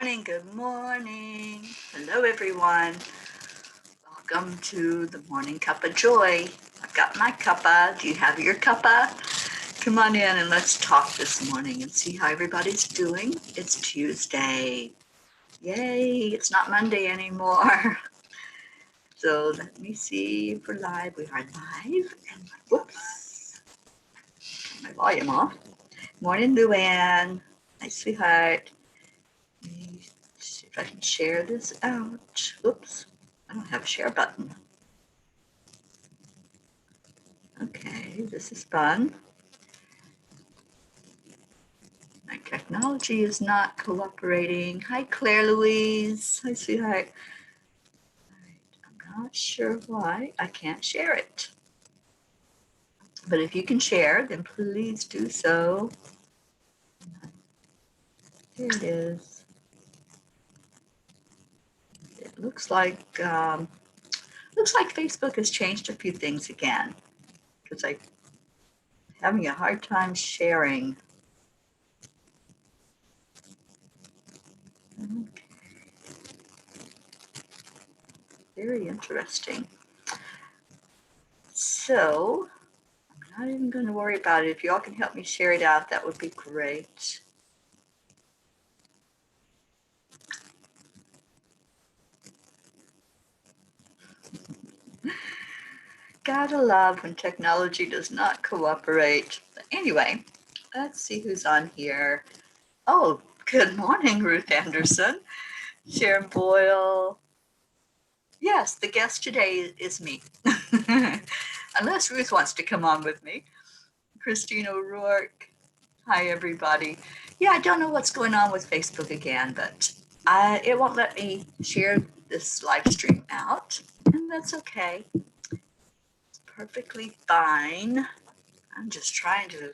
Morning, good morning. Hello, everyone. Welcome to the morning Cuppa Joy. I've got my cuppa. Do you have your cuppa? Come on in and let's talk this morning and see how everybody's doing. It's Tuesday. Yay, it's not Monday anymore. So let me see if we're live. We are live. And whoops, turn my volume off. Morning, Luann. Hi, sweetheart. Let me see if I can share this out. Oops, I don't have a share button. Okay, this is fun. My technology is not cooperating. Hi, Claire Louise. Hi, sweetheart. All right, I'm not sure why I can't share it. But if you can share, then please do so. Here it is. It looks like Facebook has changed a few things again because I'm having a hard time sharing. Okay. Very interesting. So I'm not even going to worry about it. If y'all can help me share it out, that would be great. Gotta love when technology does not cooperate. But anyway, let's see who's on here. Oh, good morning, Ruth Anderson, Sharon Boyle. Yes, the guest today is me. Unless Ruth wants to come on with me. Christine O'Rourke. Hi, everybody. Yeah, I don't know what's going on with Facebook again, but it won't let me share this live stream out, and that's okay. It's perfectly fine. I'm just trying to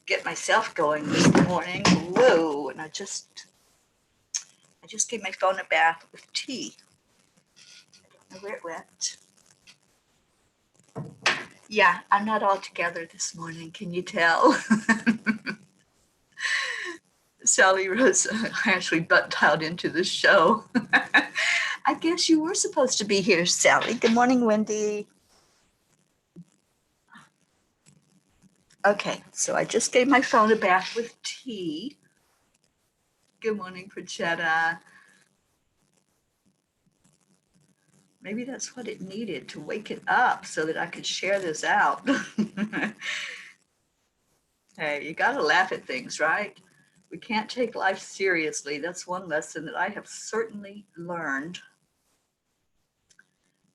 get myself going this morning. Whoa, and I just gave my phone a bath with tea. I don't know where it went. Yeah, I'm not all together this morning. Can you tell? Sally Rose actually butt dialed into the show. I guess you were supposed to be here, Sally. Good morning, Wendy. Okay, so I just gave my phone a bath with tea. Good morning, Pachetta. Maybe that's what it needed to wake it up so that I could share this out. Hey, you got to laugh at things, right? We can't take life seriously. That's one lesson that I have certainly learned.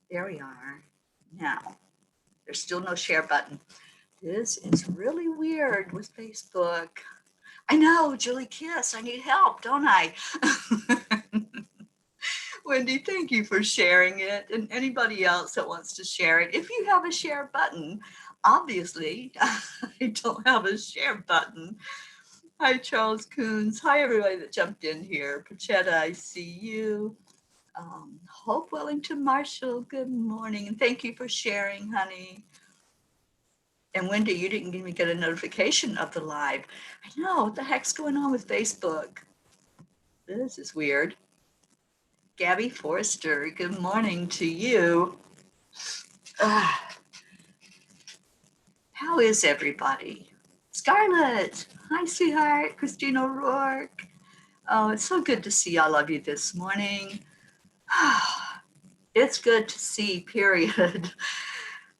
There we are. Now, there's still no share button. This is really weird with Facebook. I know, Julie Kiss, I need help, don't I? Wendy, thank you for sharing it. And anybody else that wants to share it, if you have a share button, obviously, I don't have a share button. Hi, Charles Coons. Hi, everybody that jumped in here. Pachetta, I see you. Hope Wellington Marshall, good morning. And thank you for sharing, honey. And Wendy, you didn't even get a notification of the live. I know, what the heck's going on with Facebook? This is weird. Gabby Forrester, good morning to you. How is everybody? Scarlett, hi, sweetheart. Christine O'Rourke. Oh, it's so good to see all of you this morning. It's good to see, period.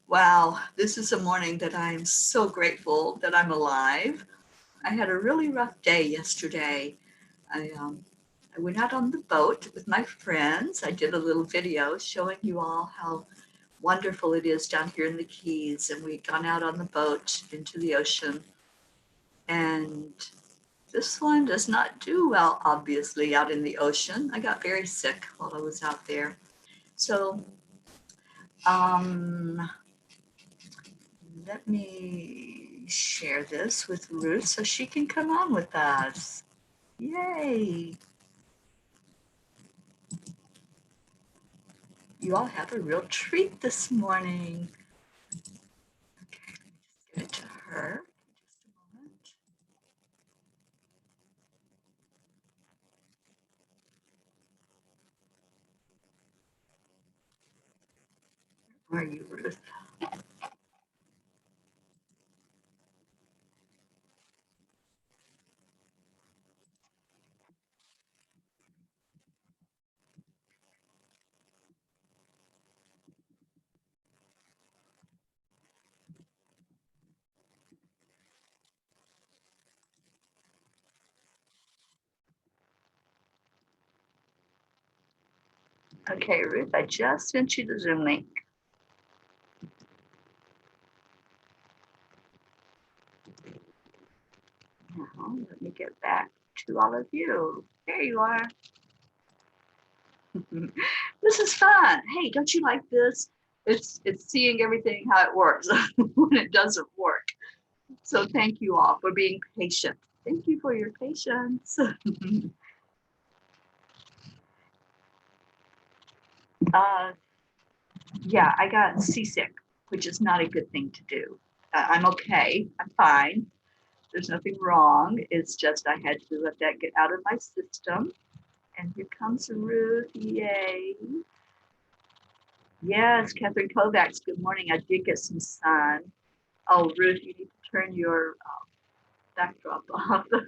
Wow, this is a morning that I'm so grateful that I'm alive. I had a really rough day yesterday. I went out on the boat with my friends. I did a little video showing you all how wonderful it is down here in the Keys. And we'd gone out on the boat into the ocean. And this one does not do well, obviously, out in the ocean. I got very sick while I was out there. So let me share this with Ruth so she can come on with us. Yay. You all have a real treat this morning. Okay, let me just give it to her. Just a moment. Are you, Ruth? Okay, Ruth, I just sent you the Zoom link. Now, let me get back to all of you. There you are. This is fun. Hey, don't you like this? It's seeing everything how it works when it doesn't work. So thank you all for being patient. Thank you for your patience. Yeah, I got seasick, which is not a good thing to do. I'm okay. I'm fine. There's nothing wrong. It's just I had to let that get out of my system. And here comes Ruth. Yay. Yes, Catherine Kovacs. Good morning. I did get some sun. Oh, Ruth, you need to turn your backdrop off. I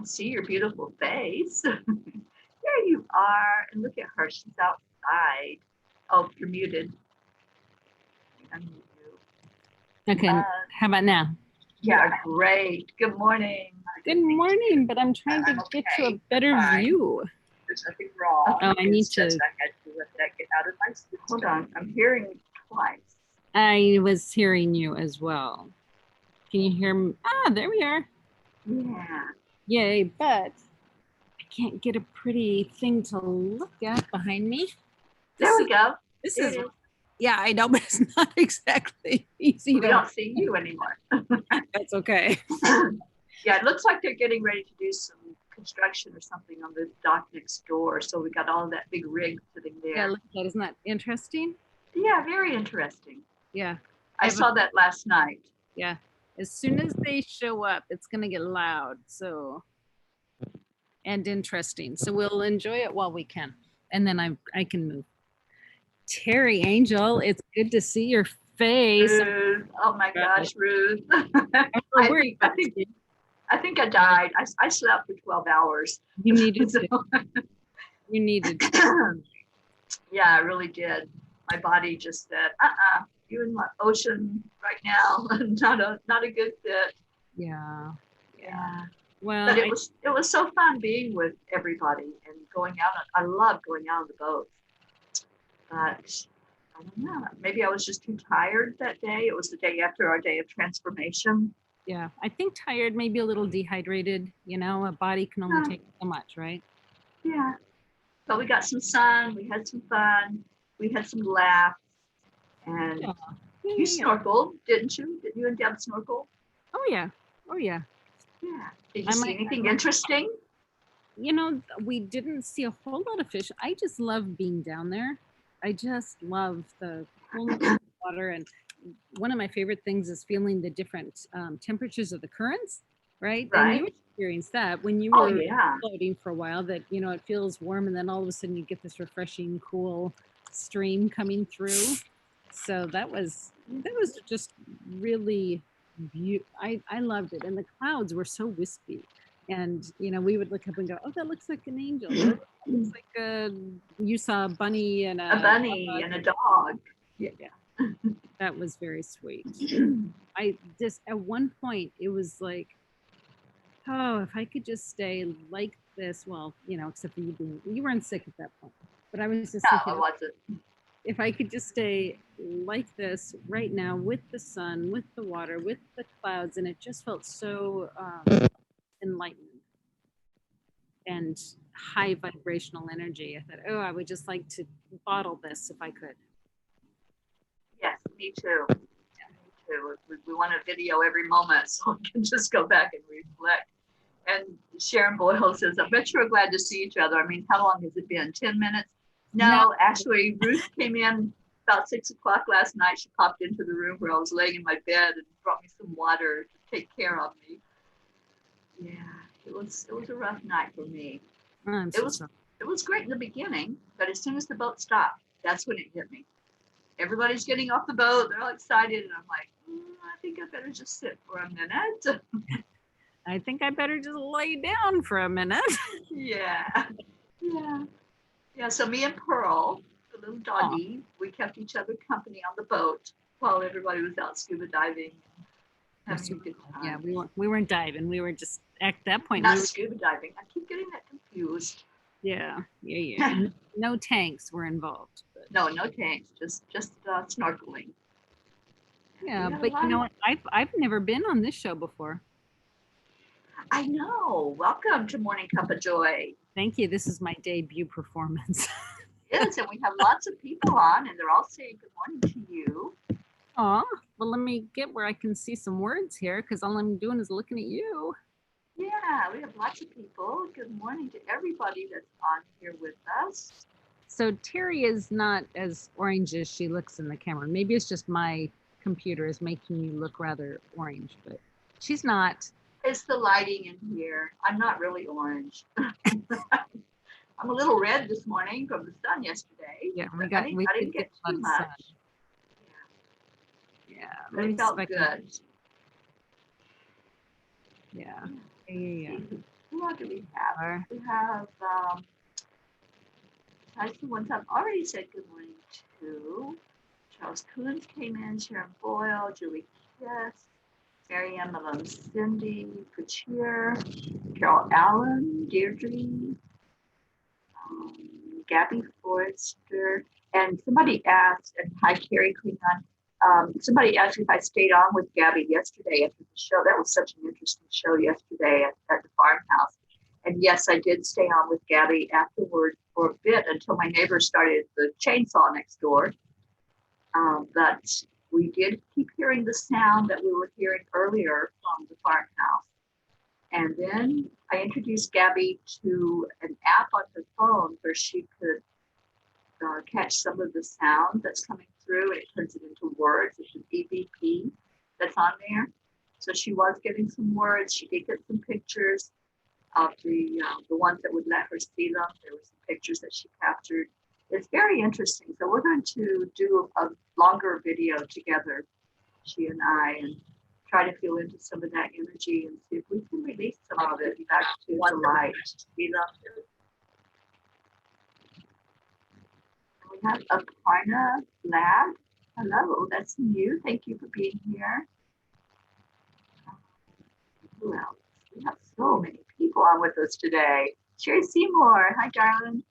see your beautiful face. There you are. And look at her. She's outside. Oh, you're muted. Okay, how about now? Yeah, great. Good morning. Good morning, but I'm trying to get you a better view. There's nothing wrong. Oh, I need to. I had to let that get out of my system. Hold on, I'm hearing twice. I was hearing you as well. Can you hear me? Ah, there we are. Yeah. Yay, but I can't get a pretty thing to look at behind me. There we go. This is, yeah, I know, but it's not exactly easy. We don't see you anymore. That's okay. Yeah, it looks like they're getting ready to do some construction or something on the dock next door. So we got all that big rig sitting there. Yeah, look at that. Isn't that interesting? Yeah, very interesting. Yeah. I saw that last night. Yeah. As soon as they show up, it's going to get loud. So, and interesting. So we'll enjoy it while we can. And then I can move. Teri Angel, it's good to see your face. Ruth. Oh my gosh, Ruth. I think I died. I slept for 12 hours. You needed to. You needed to. Yeah, I really did. My body just said, you in the ocean right now. not a good fit. Yeah. Yeah. Well, but it was so fun being with everybody and going out. I love going out on the boat. But I don't know. Maybe I was just too tired that day. It was the day after our day of transformation. Yeah, I think tired, maybe a little dehydrated. You know, a body can only take so much, right? Yeah. But we got some sun. We had some fun. We had some laughs. And you snorkeled, didn't you? Did you and Deb snorkel? Oh, yeah. Oh, yeah. Yeah. Did you see anything interesting? You know, we didn't see a whole lot of fish. I just love being down there. I just love the coolness of the water. And one of my favorite things is feeling the different temperatures of the currents, right? And you experienced that when you were floating for a while, that, you know, it feels warm and then all of a sudden you get this refreshing, cool stream coming through. So that was just really beautiful. I loved it. And the clouds were so wispy. And, you know, we would look up and go, oh, that looks like an angel. That looks like you saw a bunny and a bunny and a dog. Yeah. That was very sweet. I just, at one point, it was like, oh, if I could just stay like this, well, you know, except for you weren't sick at that point. But I was just thinking, I wasn't. If I could just stay like this right now with the sun, with the water, with the clouds, and it just felt so enlightened and high vibrational energy. I thought, oh, I would just like to bottle this if I could. Yes, me too. Yeah, me too. We want to video every moment so we can just go back and reflect. And Sharon Boyle says, I bet you're glad to see each other. I mean, how long has it been? 10 minutes? No, actually, Ruth came in about 6 o'clock last night. She popped into the room where I was laying in my bed and brought me some water to take care of me. Yeah, it was a rough night for me. It was great in the beginning, but as soon as the boat stopped, that's when it hit me. everybody's getting off the boat. They're all excited. And I'm like, I think I better just sit for a minute. I think I better just lay down for a minute. Yeah. Yeah. Yeah. So me and Pearl, the little doggy, we kept each other company on the boat while everybody was out scuba diving, having a good time. Yeah, we weren't diving. We were just at that point. Not scuba diving. I keep getting that confused. Yeah. No tanks were involved. But. No tanks. Just snorkeling. Yeah, but you know what? I've never been on this show before. I know. Welcome to Morning Cuppa Joy. Thank you. This is my debut performance. Yes, and we have lots of people on, and they're all saying good morning to you. Aw, well, let me get where I can see some words here, because all I'm doing is looking at you. Yeah, we have lots of people. Good morning to everybody that's on here with us. So Teri is not as orange as she looks in the camera. Maybe it's just my computer is making you look rather orange, but she's not. It's the lighting in here. I'm not really orange. I'm a little red this morning from the sun yesterday. Yeah, I didn't get too much. Sun. Yeah, but it felt good. Yeah. Who else do we have? We have that's the ones I've already said good morning to. Charles Coons came in, Sharon Boyle, Julie Kiss, Mary Ann Malone, Cindy, Kuchir, Carol Allen, Deirdre, Gabby Forrester, and somebody asked, and hi Carrie Klingon, somebody asked if I stayed on with Gabby yesterday after the show. That was such an interesting show yesterday at the farmhouse. And yes, I did stay on with Gabby afterward for a bit until my neighbor started the chainsaw next door. But we did keep hearing the sound that we were hearing earlier from the farmhouse. And then I introduced Gabby to an app on her phone where she could catch some of the sound that's coming through, and it turns it into words. It's an EVP that's on there. So she was getting some words. She did get some pictures of the ones that would let her see them. There were some pictures that she captured. It's very interesting. So we're going to do a longer video together, she and I, and try to feel into some of that energy and see if we can release some of it back to the light. We have Aparna Lab. Hello, that's you. Thank you for being here. Who else? We have so many people on with us today. Sherry Seymour. Hi, darling.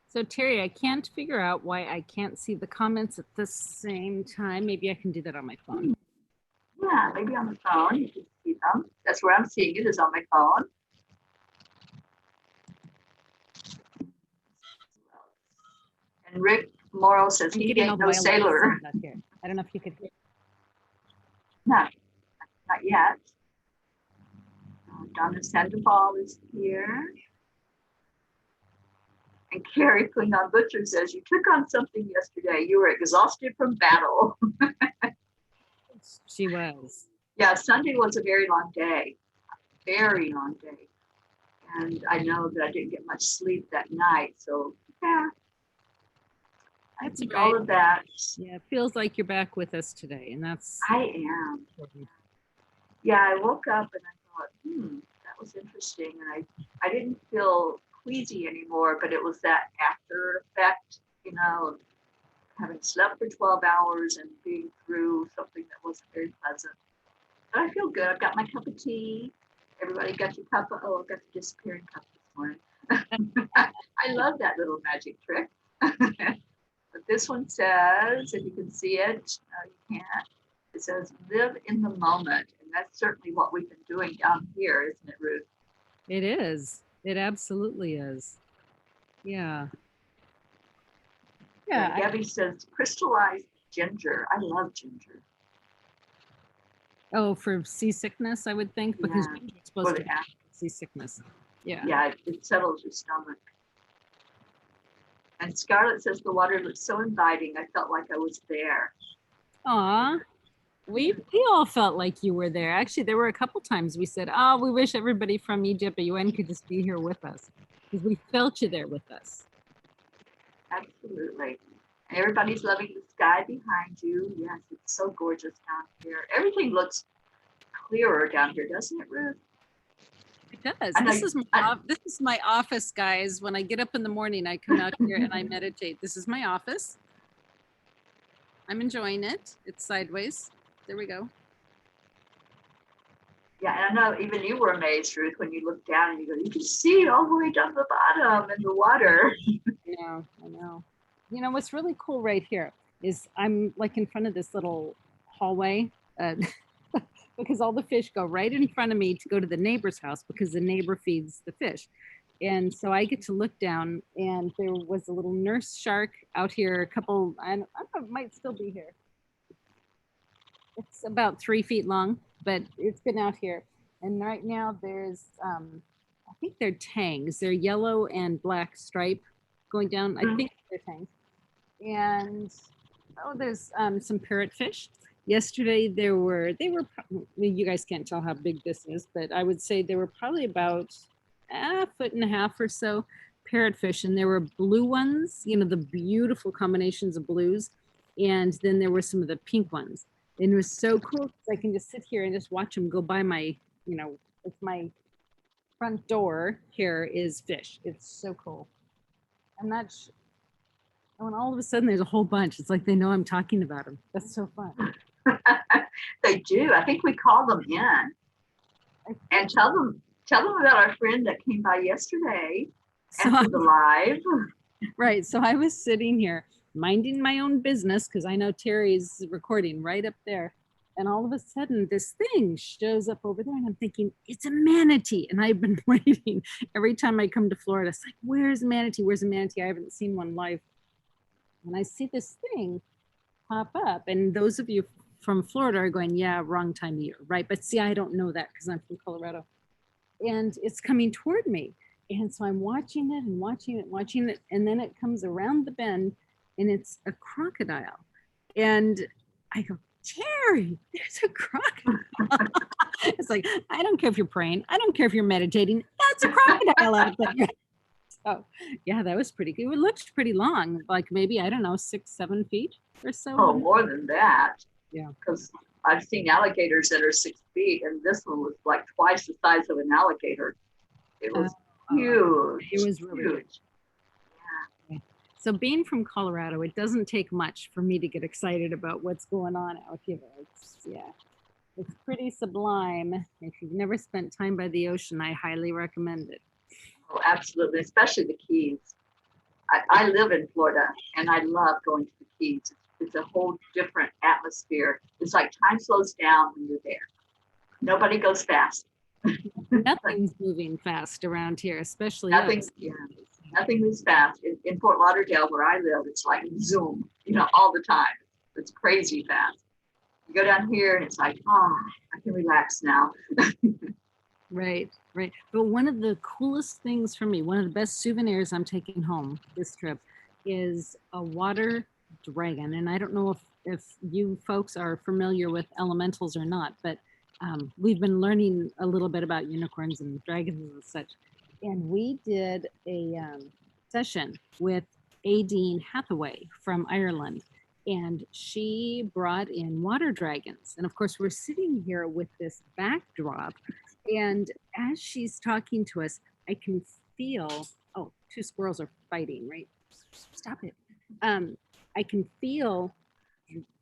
So Teri, I can't figure out why I can't see the comments at the same time. Maybe I can do that on my phone. Yeah, maybe on the phone you can see them. That's where I'm seeing it, is on my phone. And Rick Morrow says he ain't no sailor. I don't know if you could hear. Not yet. Donna Sandoval is here. And Carrie Klingon Butcher says, you took on something yesterday. You were exhausted from battle. She was. Yeah, Sunday was a very long day. Very long day. And I know that I didn't get much sleep that night. So, yeah. I think all of that. Yeah, it feels like you're back with us today. And that's. I am. Yeah, I woke up and I thought, that was interesting. And I didn't feel queasy anymore, but it was that after effect, of having slept for 12 hours and being through something that wasn't very pleasant. But I feel good. I've got my cup of tea. Everybody got your cup of, I've got the disappearing cup this morning. I love that little magic trick. But this one says, if you can see it, you can't. It says, live in the moment. And that's certainly what we've been doing down here, isn't it, Ruth? It is. It absolutely is. Yeah. Yeah. Gabby says crystallized ginger. I love ginger. Oh, for seasickness, I would think, because ginger is supposed to be seasickness. Yeah. Yeah, it settles your stomach. And Scarlett says the water looks so inviting. I felt like I was there. Aw. We all felt like you were there. Actually, there were a couple times we said, oh, we wish everybody from EJIPA UN could just be here with us, because we felt you there with us. Absolutely. And everybody's loving the sky behind you. Yes, it's so gorgeous down here. Everything looks clearer down here, doesn't it, Ruth? It does. I know. This is my office, guys. When I get up in the morning, I come out here and I meditate. This is my office. I'm enjoying it. It's sideways. There we go. Yeah, and I know even you were amazed, Ruth, when you looked down and you go, you can see all the way down the bottom in the water. I know. You know, what's really cool right here is I'm like in front of this little hallway because all the fish go right in front of me to go to the neighbor's house because the neighbor feeds the fish. And so I get to look down, and there was a little nurse shark out here, a couple, I don't know, it might still be here. It's about 3 feet long, but it's been out here. And right now there's, I think they're tangs. They're yellow and black stripe going down. I think they're tangs. And oh, there's some parrotfish. Yesterday they were, you guys can't tell how big this is, but I would say they were probably about a foot and a half or so parrotfish. And there were blue ones, you know, the beautiful combinations of blues. And then there were some of the pink ones. And it was so cool because I can just sit here and just watch them go by my, you know, it's my front door here is fish. It's so cool. I'm not sure. When all of a sudden there's a whole bunch, it's like they know I'm talking about them. That's so fun. They do. I think we call them in and tell them about our friend that came by yesterday after the live. Right. So I was sitting here minding my own business because I know Teri's recording right up there. And all of a sudden, this thing shows up over there, and I'm thinking, it's a manatee. And I've been waiting every time I come to Florida. It's like, where's a manatee? Where's a manatee? I haven't seen one live. And I see this thing pop up. And those of you from Florida are going, yeah, wrong time of year, right? But see, I don't know that because I'm from Colorado. And it's coming toward me. And so I'm watching it and watching it, watching it. And then it comes around the bend, and it's a crocodile. And I go, Teri, there's a crocodile. It's like, I don't care if you're praying. I don't care if you're meditating. That's a crocodile out there. So yeah, that was pretty good. It looked pretty long, like maybe, I don't know, 6-7 feet or so. Oh, more than that. Yeah. Because I've seen alligators that are 6 feet, and this one was like twice the size of an alligator. It was huge. It was really huge. Yeah. So being from Colorado, it doesn't take much for me to get excited about what's going on out here. It's pretty sublime. If you've never spent time by the ocean, I highly recommend it. Oh, absolutely, especially the Keys. I live in Florida, and I love going to the Keys. It's a whole different atmosphere. It's like time slows down when you're there. Nobody goes fast. Nothing's moving fast around here, especially nothing moves fast. In Fort Lauderdale, where I live, it's like zoom, all the time. It's crazy fast. You go down here and it's like, oh, I can relax now. Right. But one of the coolest things for me, one of the best souvenirs I'm taking home this trip is a water dragon. And I don't know if you folks are familiar with elementals or not, but we've been learning a little bit about unicorns and dragons and such. And we did a session with Aideen Hathaway from Ireland. And she brought in water dragons. And of course, we're sitting here with this backdrop. And as she's talking to us, I can feel, oh, 2 squirrels are fighting, right? Stop it. I can feel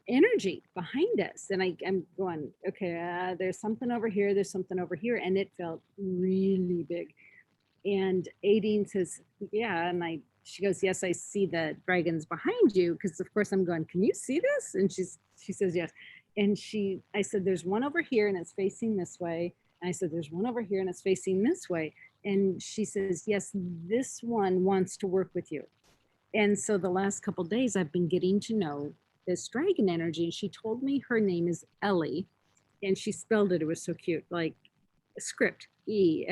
energy behind us. And I'm going, okay, there's something over here. There's something over here. And it felt really big. And Aideen says, yeah. And she goes, yes, I see the dragons behind you. Because of course I'm going, can you see this? And she says, yes. And I said, there's one over here and it's facing this way. And I said, there's one over here and it's facing this way. And she says, yes, this one wants to work with you. And so the last couple of days I've been getting to know this dragon energy. And she told me her name is Ellie. And she spelled it. It was so cute. Like a script, Ellie.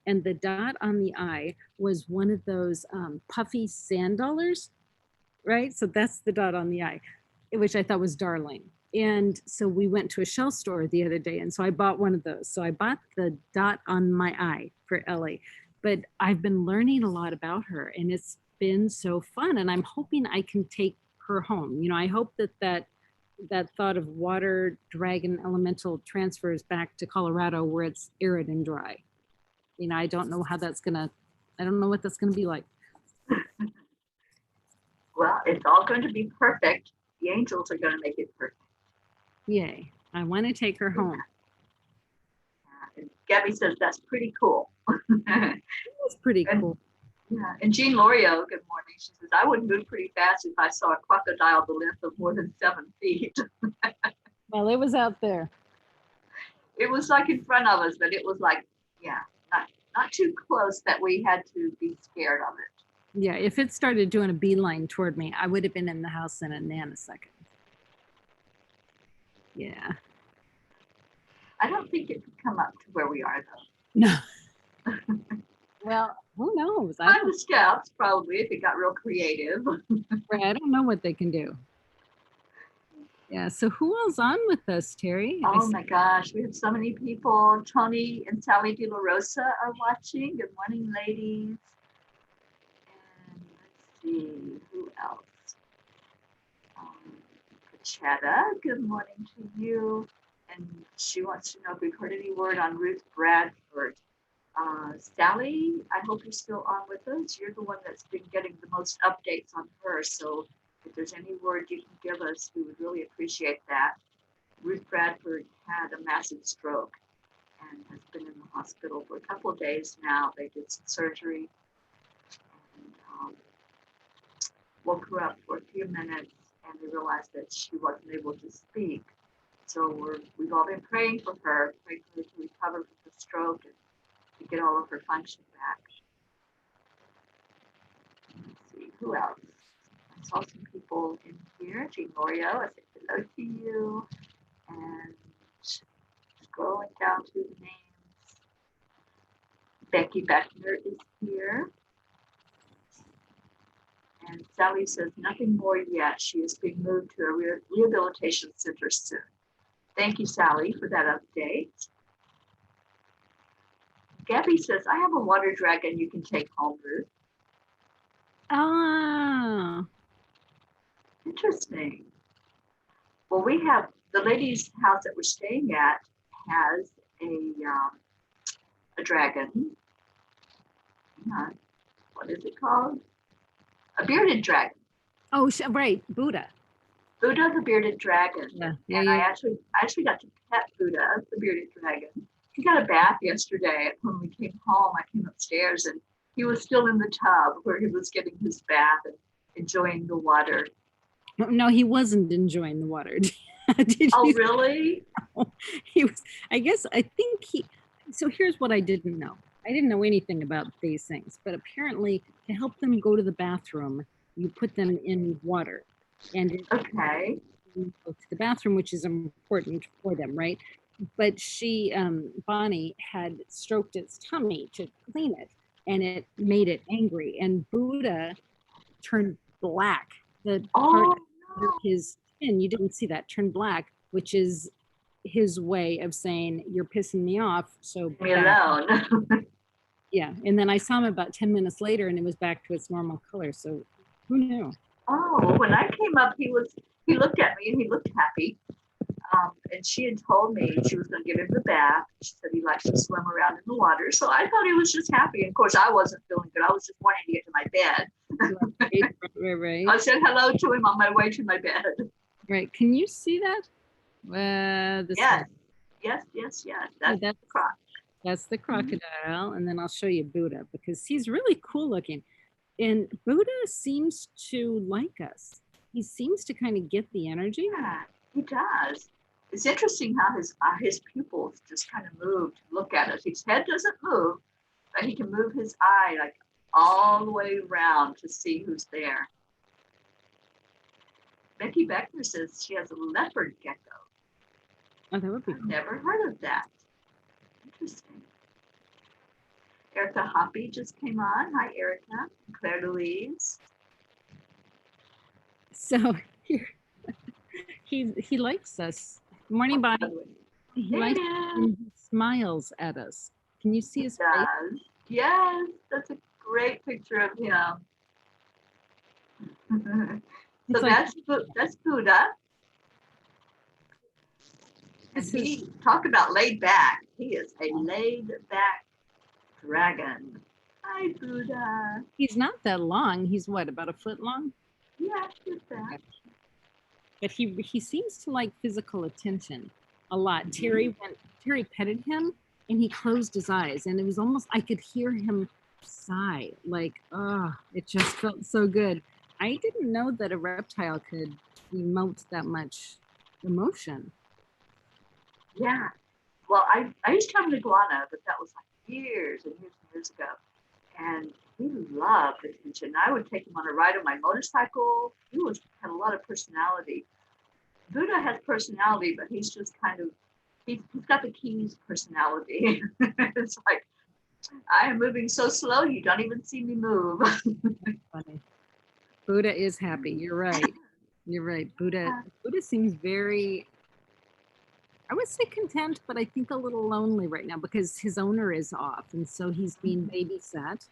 And the dot on the I was one of those puffy sand dollars, right? So that's the dot on the I, which I thought was darling. And so we went to a shell store the other day. And so I bought one of those. So I bought the dot on my I for Ellie. But I've been learning a lot about her. And it's been so fun, and I'm hoping I can take her home. I hope that thought of water dragon elemental transfers back to Colorado where it's arid and dry. I don't know how that's gonna. I don't know what that's gonna be like. Well, it's all going to be perfect. The angels are going to make it perfect. Yay! I want to take her home. And Gabby says that's pretty cool. That's pretty cool. Yeah, and Jean Lorio, good morning. She says, I would move pretty fast if I saw a crocodile the length of more than 7 feet. Well, it was out there. It was like in front of us, but it was like, yeah, not too close that we had to be scared of it. Yeah, if it started doing a beeline toward me, I would have been in the house in a nanosecond. Yeah. I don't think it could come up to where we are, though. No. Well, who knows? I'm the scouts, probably, if it got real creative. Right, I don't know what they can do. Yeah, so who else on with us, Teri? Oh my gosh, we have so many people. Tony and Sally De La Rosa are watching. Good morning, ladies. And let's see, who else? Chetta, good morning to you. And she wants to know if we've heard any word on Ruth Bradford. Sally, I hope you're still on with us. You're the one that's been getting the most updates on her. So if there's any word you can give us, we would really appreciate that. Ruth Bradford had a massive stroke and has been in the hospital for a couple of days now. They did some surgery and woke her up for a few minutes, and they realized that she wasn't able to speak. So we've all been praying for her to recover from the stroke and to get all of her function back. Let's see, who else? I saw some people in here. Jean Lorio, I said hello to you. And scrolling down through the names. Becky Beckner is here. And Sally says nothing more yet. She is being moved to a rehabilitation center soon. Thank you, Sally, for that update. Gabby says, I have a water dragon you can take home, Ruth. Ah. Interesting. Well, we have the lady's house that we're staying at has a dragon. Hang on. What is it called? A bearded dragon. Oh, right, Buddha. Buddha the bearded dragon. Yeah. I actually got to pet Buddha, the bearded dragon. He got a bath yesterday. When we came home, I came upstairs and he was still in the tub where he was getting his bath and enjoying the water. No, he wasn't enjoying the water. Really? He was. I think he. So here's what I didn't know. I didn't know anything about these things, but apparently to help them go to the bathroom, you put them in water. And okay. To the bathroom, which is important for them, right? But Bonnie had stroked its tummy to clean it, and it made it angry. And Buddha turned black. The part of his chin, you didn't see that, turned black, which is his way of saying, you're pissing me off, so leave me alone. Yeah, and then I saw him about 10 minutes later, and it was back to its normal color, so who knew? Oh, when I came up, he looked at me, and he looked happy. And she had told me she was going to give him the bath. She said he likes to swim around in the water. So I thought he was just happy. And of course, I wasn't feeling good. I was just wanting to get to my bed. Right. I said hello to him on my way to my bed. Right. Can you see that? Yes. That's the croc. That's the crocodile. And then I'll show you Buddha because he's really cool looking. And Buddha seems to like us. He seems to kind of get the energy. Yeah, he does. It's interesting how his pupils just kind of move to look at us. His head doesn't move, but he can move his eye like all the way around to see who's there. Becky Beckner says she has a leopard gecko. Oh, that would be cool. I've never heard of that. Interesting. Erica Hoppy just came on. Hi, Erica. Claire Louise. So here, he likes us. Morning, Bonnie. He likes and he smiles at us. Can you see his face? Yes, that's a great picture of him. So It's like that's Buddha, and this is he talk about laid back. He is a laid back dragon. Hi, Buddha. he's not that long. He's what, about a foot long? Yeah, he's that. But he seems to like physical attention a lot. Mhm. Terry petted him and he closed his eyes and it was almost I could hear him sigh like it just felt so good. I didn't know that a reptile could emote that much emotion. Yeah. Well, I used to have an iguana, but that was like years and years and years ago. And he loved attention. I would take him on a ride on my motorcycle. Had a lot of personality. Buddha has personality, but he's just kind of he's got the keys personality. It's like I am moving so slow you don't even see me move. Funny. Buddha is happy. You're right. You're right. Buddha seems very, I would say content, but I think a little lonely right now because his owner is off, and so he's being babysat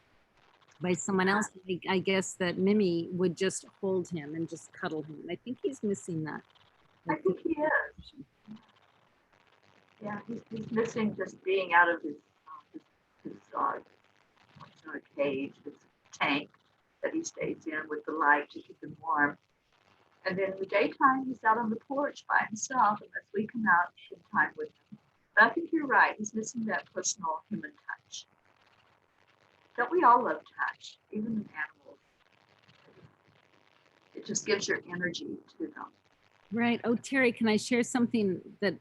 by someone else. I guess that Mimi would just hold him and just cuddle him. I think he's missing that. I think he is. Yeah, he's missing just being out of his cage, his tank that he stays in with the light to keep him warm. And then in the daytime, he's out on the porch by himself unless we come out in time with him. But I think you're right. He's missing that personal human touch. Don't we all love touch, even in animals? It just gives your energy to them. Right. Oh, Terry, can I share something that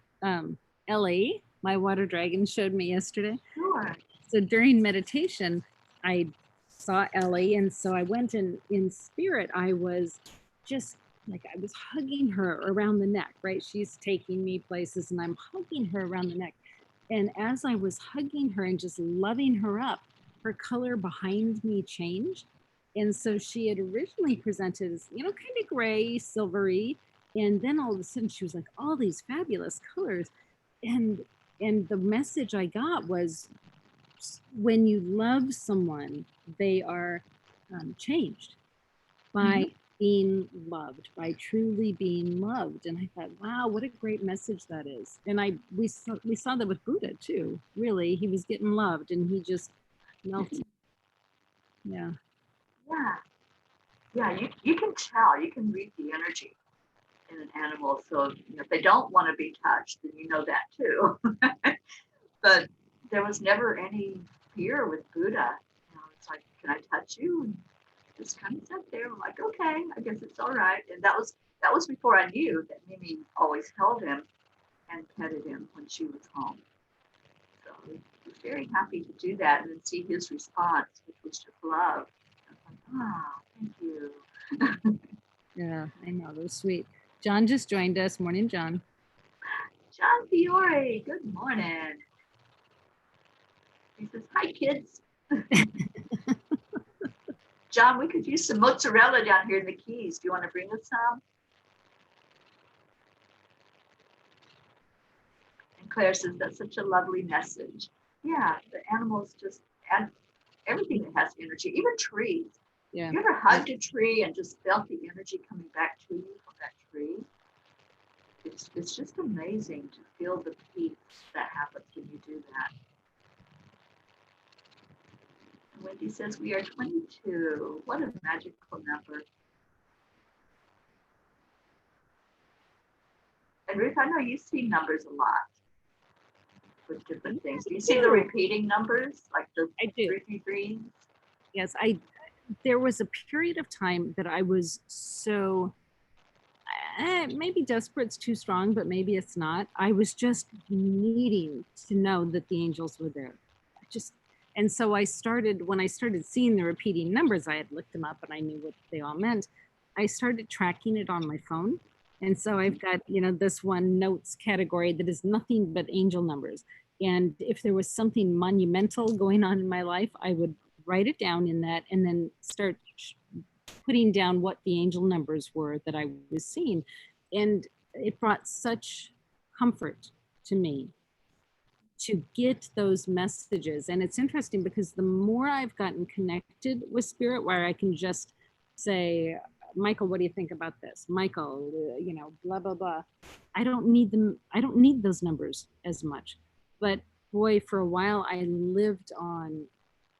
Ellie, my water dragon, showed me yesterday? Sure. So during meditation, I saw Ellie, and so I went in spirit. I was just like I was hugging her around the neck, right? She's taking me places, and I'm hugging her around the neck. And as I was hugging her and just loving her up, her color behind me changed. And so she had originally presented as, kind of gray, silvery. And then all of a sudden she was like, all these fabulous colors. And and the message I got was when you love someone, they are changed by being loved, by truly being loved. And I thought, wow, what a great message that is. And we saw that with Buddha too. Really, he was getting loved, and he just melted. Yeah. Yeah. Yeah, you can tell, you can read the energy in an animal. So if they don't want to be touched, then you know that too. But there was never any fear with Buddha. It's like, can I touch you? And just kind of sat there. I'm like, okay, I guess it's all right. And that was before I knew that Mimi always held him and petted him when she was home. So he was very happy to do that and then see his response, which was just love. I was like, ah, thank you. Yeah, I know. That was sweet. John just joined us. Morning, John. John Fiore, good morning. He says, hi, kids. John, we could use some mozzarella down here in the Keys. Do you want to bring us some? And Claire says, that's such a lovely message. Yeah, the animals just add everything that has energy, even trees. Yeah. You ever hugged a tree and just felt the energy coming back to you from that tree? It's just amazing to feel the peace that happens when you do that. And Wendy says we are 22. What a magical number. And Ruth, I know you see numbers a lot with different things. Do you see the repeating numbers, like the 333s? Yes, there was a period of time that I was so maybe desperate's too strong, but maybe it's not. I was just needing to know that the angels were there. And so when I started seeing the repeating numbers, I had looked them up and I knew what they all meant. I started tracking it on my phone. And so I've got, this one notes category that is nothing but angel numbers. And if there was something monumental going on in my life, I would write it down in that and then start putting down what the angel numbers were that I was seeing. And it brought such comfort to me to get those messages. And it's interesting because the more I've gotten connected with spirit, where I can just say, Michael, what do you think about this? Michael, blah blah blah. I don't need them. I don't need those numbers as much. But boy, for a while, I lived on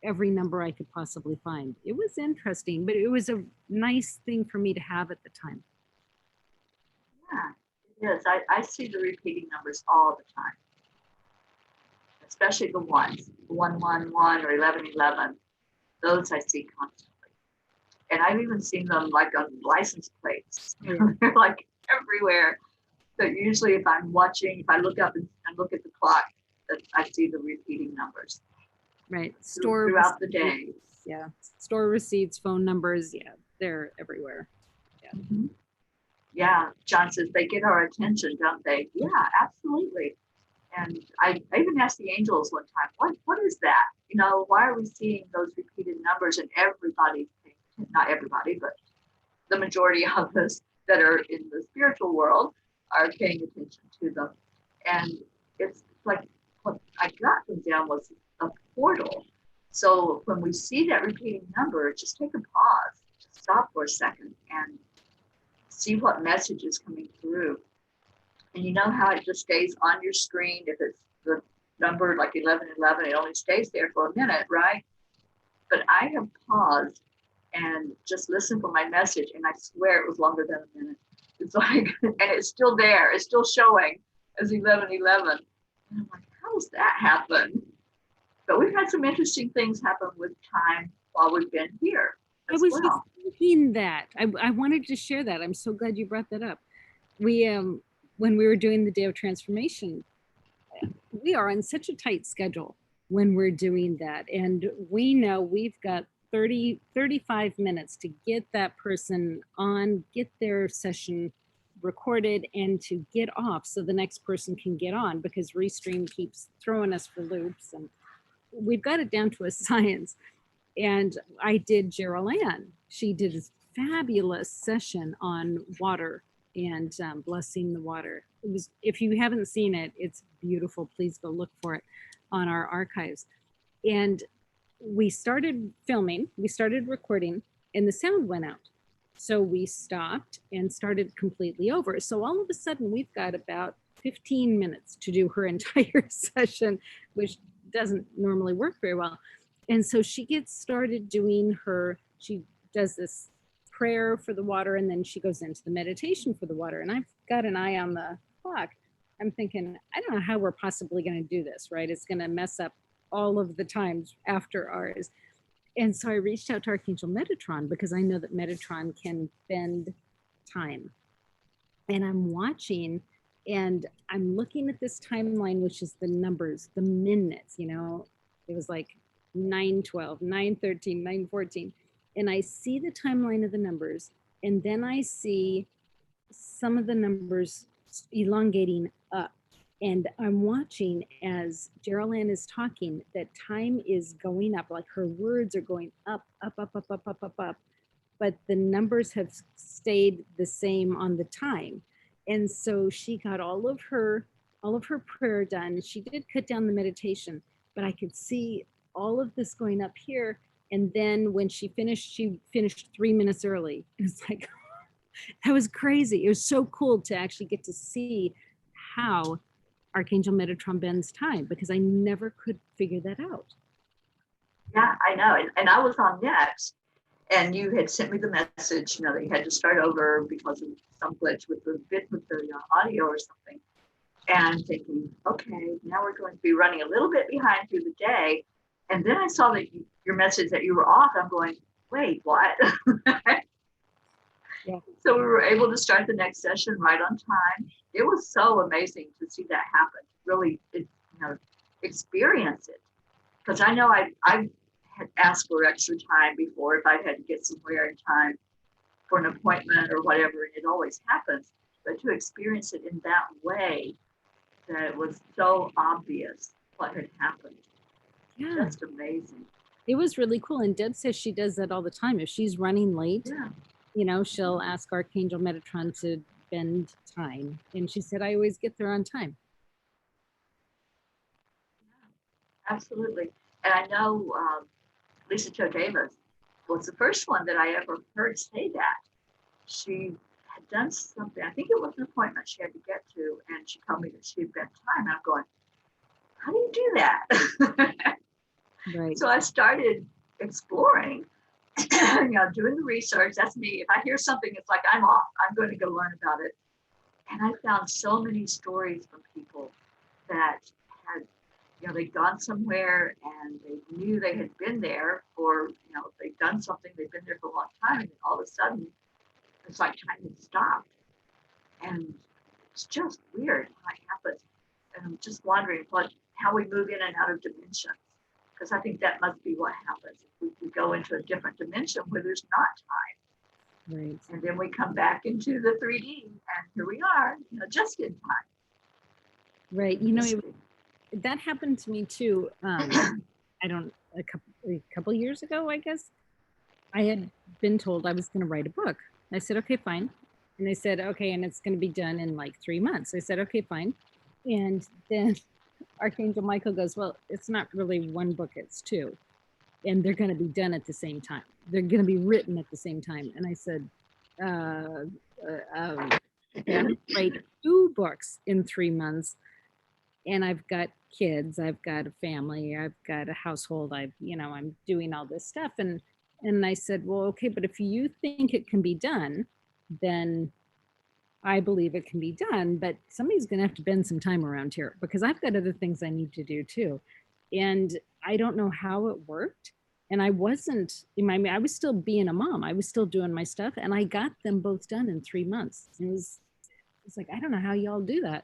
every number I could possibly find. It was interesting, but it was a nice thing for me to have at the time. Yeah, it is. I see the repeating numbers all the time, especially the ones, 111 or 1111. Those I see constantly. And I've even seen them like on license plates. They're like everywhere. So usually if I'm watching, if I look up and look at the clock, I see the repeating numbers. Right. Store throughout the day. Yeah. Store receipts, phone numbers. Yeah. They're everywhere. Yeah. Mm-hmm. Yeah. John says they get our attention, don't they? Yeah, absolutely. And I even asked the angels one time, what is that? Why are we seeing those repeated numbers and everybody, not everybody, but the majority of us that are in the spiritual world are paying attention to them. And it's like what I got them down was a portal. So when we see that repeating number, just take a pause, just stop for a second and see what message is coming through. And you know how it just stays on your screen if it's the number like 1111, it only stays there for a minute, right? But I have paused and just listened for my message, and I swear it was longer than a minute. It's like, and it's still there, it's still showing as 1111. And I'm like, how does that happen? But we've had some interesting things happen with time while we've been here. I was just thinking that. I wanted to share that. I'm so glad you brought that up. We when we were doing the Day of Transformation, we are on such a tight schedule when we're doing that. And we know we've got 35 minutes to get that person on, get their session recorded, and to get off so the next person can get on, because Restream keeps throwing us for loops. And we've got it down to a science. And I did Gerald Ann. She did a fabulous session on water and blessing the water. It was, if you haven't seen it, it's beautiful. Please go look for it on our archives. And we started filming, we started recording, and the sound went out. So we stopped and started completely over. So all of a sudden, we've got about 15 minutes to do her entire session, which doesn't normally work very well. And so she gets started doing she does this prayer for the water, and then she goes into the meditation for the water. And I've got an eye on the clock. I'm thinking, I don't know how we're possibly going to do this, right? It's going to mess up all of the times after ours. And so I reached out to Archangel Metatron, because I know that Metatron can bend time. And I'm watching, and I'm looking at this timeline, which is the numbers, the minutes, it was like 9:12, 9:13, 9:14. And I see the timeline of the numbers, and then I see some of the numbers elongating up. And I'm watching as Gerald Ann is talking that time is going up, like her words are going up, up, up, up, up, up, up, up. But the numbers have stayed the same on the time. And so she got all of her prayer done. She did cut down the meditation, but I could see all of this going up here. And then when she finished 3 minutes early. It's like, that was crazy. It was so cool to actually get to see how Archangel Metatron bends time, because I never could figure that out. Yeah, I know. And I was on next, and you had sent me the message, that you had to start over because of some glitch with the audio or something. And thinking, okay, now we're going to be running a little bit behind through the day. And then I saw that your message that you were off. I'm going, wait, what? Yeah. So we were able to start the next session right on time. It was so amazing to see that happen. Really, experience it. Because I know I had asked for extra time before if I had to get somewhere in time for an appointment or whatever, and it always happens. But to experience it in that way, that it was so obvious what had happened. Yeah. Just amazing. It was really cool. And Deb says she does that all the time. If she's running late, she'll ask Archangel Metatron to bend time. And she said, I always get there on time. Yeah, absolutely. And I know Lisa Jo Davis was the first one that I ever heard say that. she had done something. I think it was an appointment she had to get to, and she told me that she had been time. And I'm going, how do you do that? Right. So I started exploring, doing the research. That's me. If I hear something, it's like I'm off. I'm going to go learn about it. And I found so many stories from people that had, they'd gone somewhere and they knew they had been there for, they'd done something, they'd been there for a long time, and then all of a sudden, it's like time had stopped. And it's just weird how it happens. And I'm just wondering how we move in and out of dimensions. Because I think that must be what happens. We go into a different dimension where there's not time. Right. And then we come back into the 3D, and here we are, just in time. Right. That happened to me too. I don't, a couple years ago, I guess. I had been told I was going to write a book. I said, okay, fine. And they said, okay, and it's going to be done in like 3 months. I said, okay, fine. And then Archangel Michael goes, well, it's not really one book, it's two. And they're going to be done at the same time. They're going to be written at the same time. And I said, okay, I'm going to write 2 books in 3 months. And I've got kids, I've got a family, I've got a household, I'm doing all this stuff. And I said, well, okay, but if you think it can be done, then I believe it can be done, but somebody's going to have to bend some time around here because I've got other things I need to do too. And I don't know how it worked. And I wasn't, I was still being a mom. I was still doing my stuff, and I got them both done in 3 months. It's like, I don't know how y'all do that.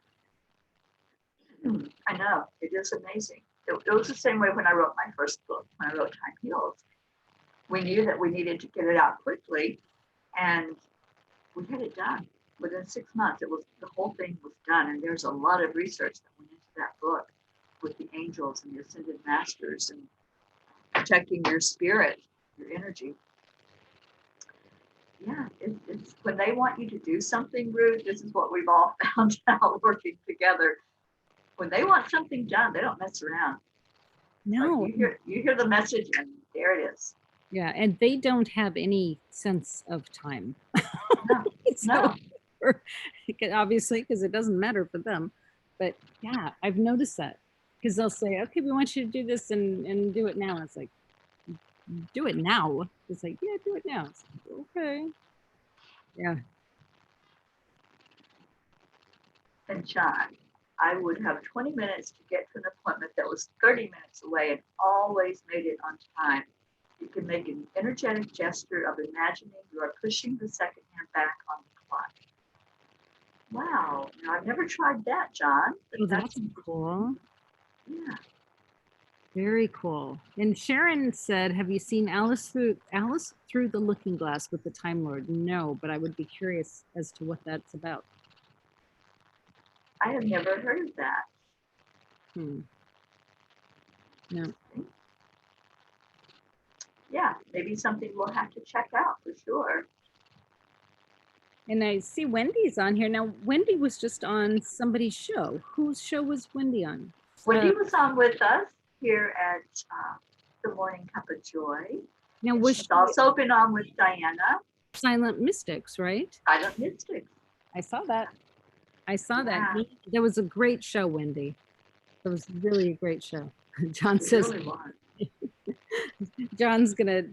I know, it is amazing. It was the same way when I wrote my first book, when I wrote Time Heals. We knew that we needed to get it out quickly, and we had it done. Within 6 months, the whole thing was done, and there's a lot of research that went into that book with the angels and the ascended masters and protecting your spirit, your energy. Yeah, it's when they want you to do something, Ruth, this is what we've all found out working together. When they want something done, they don't mess around. No. Like you hear the message, and there it is. Yeah, and they don't have any sense of time. No, no. Obviously, because it doesn't matter for them. But yeah, I've noticed that. Because they'll say, okay, we want you to do this and do it now. And it's like, do it now? It's like, yeah, do it now. It's like, okay. Yeah. And John, I would have 20 minutes to get to an appointment that was 30 minutes away and always made it on time. You can make an energetic gesture of imagining you are pushing the second hand back on the clock. Wow. Now, I've never tried that, John. Oh, that's cool. Yeah. Very cool. And Sharon said, have you seen Alice Through the Looking Glass with the Time Lord? No, but I would be curious as to what that's about. I have never heard of that. No. Yeah, maybe something we'll have to check out for sure. And I see Wendy's on here. Now, Wendy was just on somebody's show. Whose show was Wendy on? Wendy was on with us here at the Morning Cuppa Joy. Now, she's also been on with Diana. Silent Mystics, right? Silent Mystics. I saw that. That. That was a great show, Wendy. It was really a great show. John says really was. John's gonna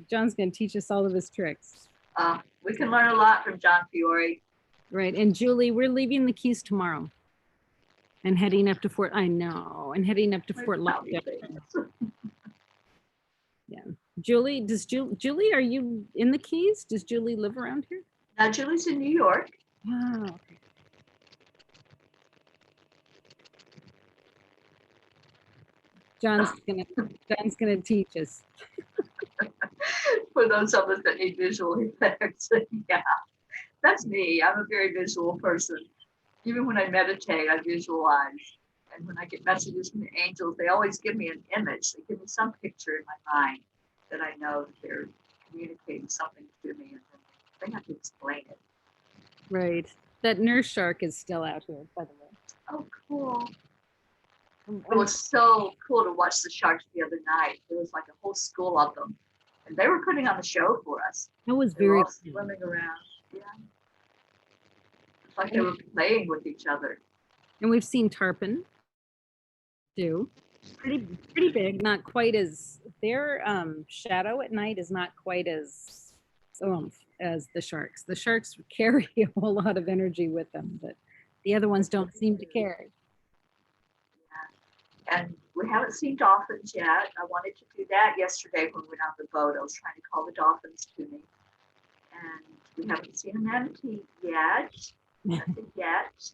teach us all of his tricks. We can learn a lot from John Fiore. Right. And Julie, we're leaving the Keys tomorrow and heading up to Fort Lauderdale. Yeah. Julie, Julie, are you in the Keys? Does Julie live around here? No, Julie's in New York. Oh, okay. John's gonna teach us. For those of us that need visual effects, yeah, that's me. I'm a very visual person. Even when I meditate, I visualize. And when I get messages from the angels, they always give me an image. They give me some picture in my mind that I know that they're communicating something to me, and then they have to explain it. Right. That nurse shark is still out here, by the way. Oh, cool. It was so cool to watch the sharks the other night. There was like a whole school of them, and they were putting on the show for us. It was very cool. Swimming around. Yeah. like they were playing with each other. And we've seen tarpon too. Pretty big, not quite as their shadow at night is not quite as oomph as the sharks. The sharks carry a whole lot of energy with them, but the other ones don't seem to carry. And we haven't seen dolphins yet. I wanted to do that yesterday when we went on the boat. I was trying to call the dolphins to me. And we haven't seen a manatee yet. Nothing yet.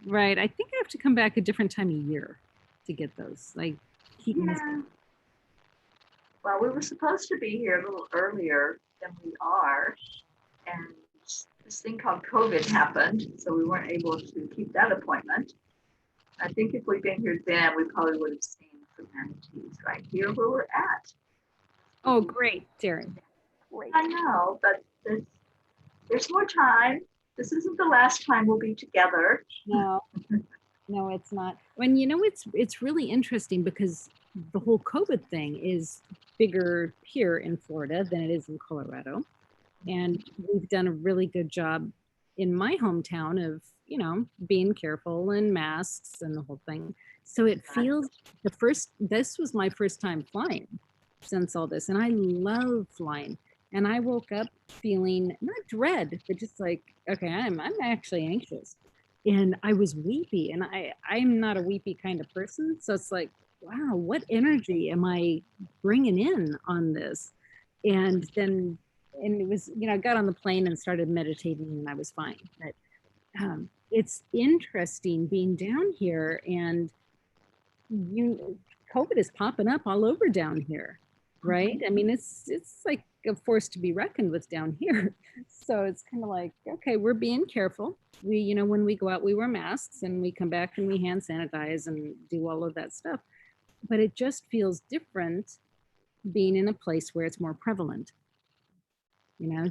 Right. I think I have to come back a different time of year to get those. Like, Yeah. Well, we were supposed to be here a little earlier than we are. And this thing called COVID happened, so we weren't able to keep that appointment. I think if we'd been here then, we probably would have seen the manatees right here where we're at. Oh, great, Teri. Great. I know, but there's more time. This isn't the last time we'll be together. No, no, it's not. And you know, it's really interesting because the whole COVID thing is bigger here in Florida than it is in Colorado. And we've done a really good job in my hometown of, being careful and masks and the whole thing. So it feels this was my first time flying since all this. And I love flying. And I woke up feeling not dread, but just like, okay, I'm actually anxious. And I was weepy, and I'm not a weepy kind of person. So it's like, wow, what energy am I bringing in on this? And it was, I got on the plane and started meditating, and I was fine. But it's interesting being down here, and COVID is popping up all over down here, right? I mean, it's like a force to be reckoned with down here. So it's kind of like, okay, we're being careful. We, when we go out, we wear masks, and we come back and we hand sanitize and do all of that stuff. But it just feels different being in a place where it's more prevalent.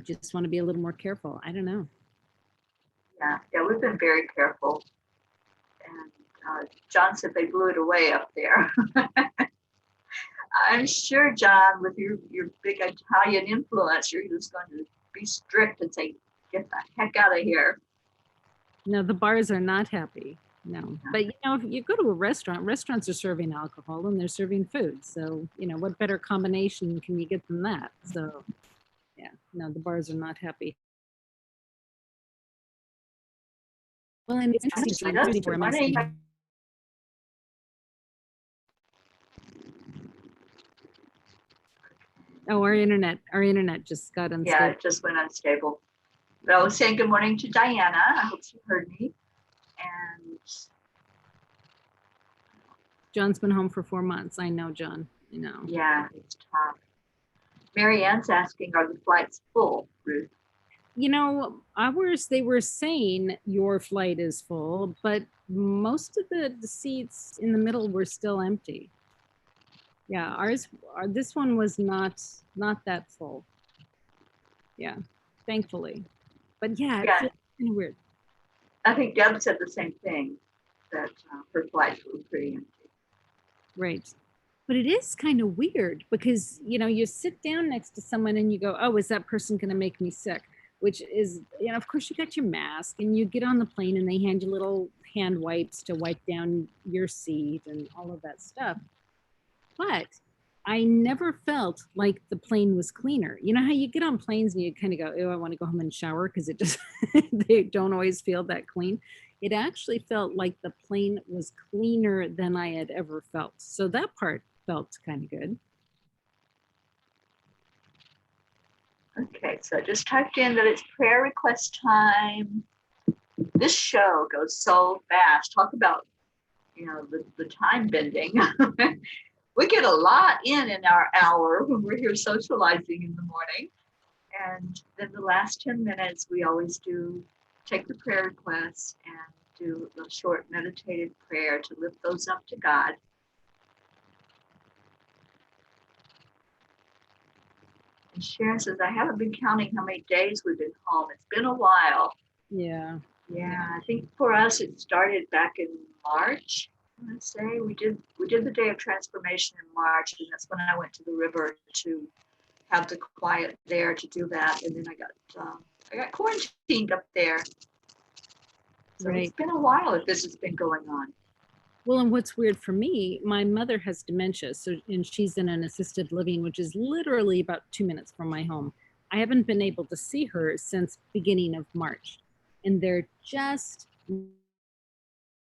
Just want to be a little more careful. I don't know. Yeah, we've been very careful. And John said they blew it away up there. I'm sure, John, with your big Italian influence, you're just going to be strict and say, get the heck out of here. No, the bars are not happy. No. But, if you go to a restaurant, restaurants are serving alcohol and they're serving food. So, what better combination can you get than that? So, yeah, no, the bars are not happy. Well, and it's interesting where I'm asking. Oh, our internet just got unstable. Yeah, it just went unstable. But I was saying good morning to Diana. I hope she heard me. And John's been home for 4 months. I know, John. I know. Yeah, it's tough. Mary Ann's asking, are the flights full, Ruth? Ours, they were saying your flight is full, but most of the seats in the middle were still empty. Yeah, this one was not that full. Yeah, thankfully. But yeah, it's kind of weird. I think Deb said the same thing, that her flights were pretty empty. Right. But it is kind of weird because, you sit down next to someone and you go, oh, is that person going to make me sick? Which is, of course, you got your mask, and you get on the plane and they hand you little hand wipes to wipe down your seat and all of that stuff. But I never felt like the plane was cleaner. You know how you get on planes and you kind of go, oh, I want to go home and shower because it just, they don't always feel that clean. It actually felt like the plane was cleaner than I had ever felt. So that part felt kind of good. Okay, so I just typed in that it's prayer request time. This show goes so fast. Talk about, the time bending. We get a lot in our hour when we're here socializing in the morning. And then the last 10 minutes, we always take the prayer requests and do a short meditative prayer to lift those up to God. And Sharon says, I haven't been counting how many days we've been home. It's been a while. Yeah. Yeah, I think for us, it started back in March. Let's say we did the day of transformation in March, and that's when I went to the river to have the quiet there to do that. And then I got quarantined up there. So it's Right. been a while if this has been going on. Well, and what's weird for me, my mother has dementia, and she's in an assisted living, which is literally about 2 minutes from my home. I haven't been able to see her since beginning of March, and they're just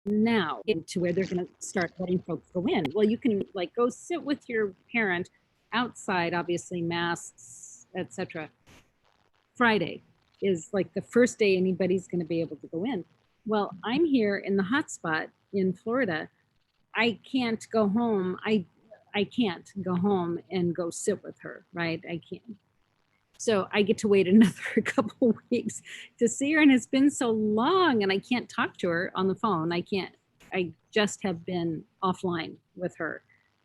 now to where they're going to start letting folks go in. Well, you can like go sit with your parent outside, obviously masks, etc. Friday is like the first day anybody's going to be able to go in. Well, I'm here in the hotspot in Florida. I can't go home. I can't go home and go sit with her, right? I can't. So I get to wait another couple weeks to see her, and it's been so long, and I can't talk to her on the phone. I can't. I just have been offline with her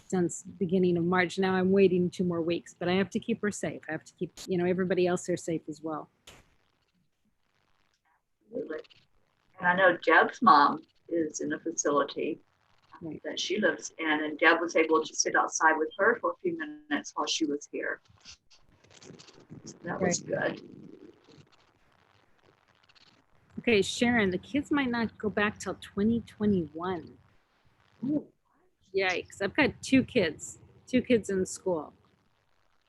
since beginning of March. Now I'm waiting 2 more weeks, but I have to keep her safe. I have to keep, everybody else there safe as well. Absolutely. And I know Deb's mom is in a facility Right. that she lives in, and Deb was able to sit outside with her for a few minutes while she was here. So that was good. Okay, Sharon, the kids might not go back till 2021. Ooh. Yikes. I've got two kids in school.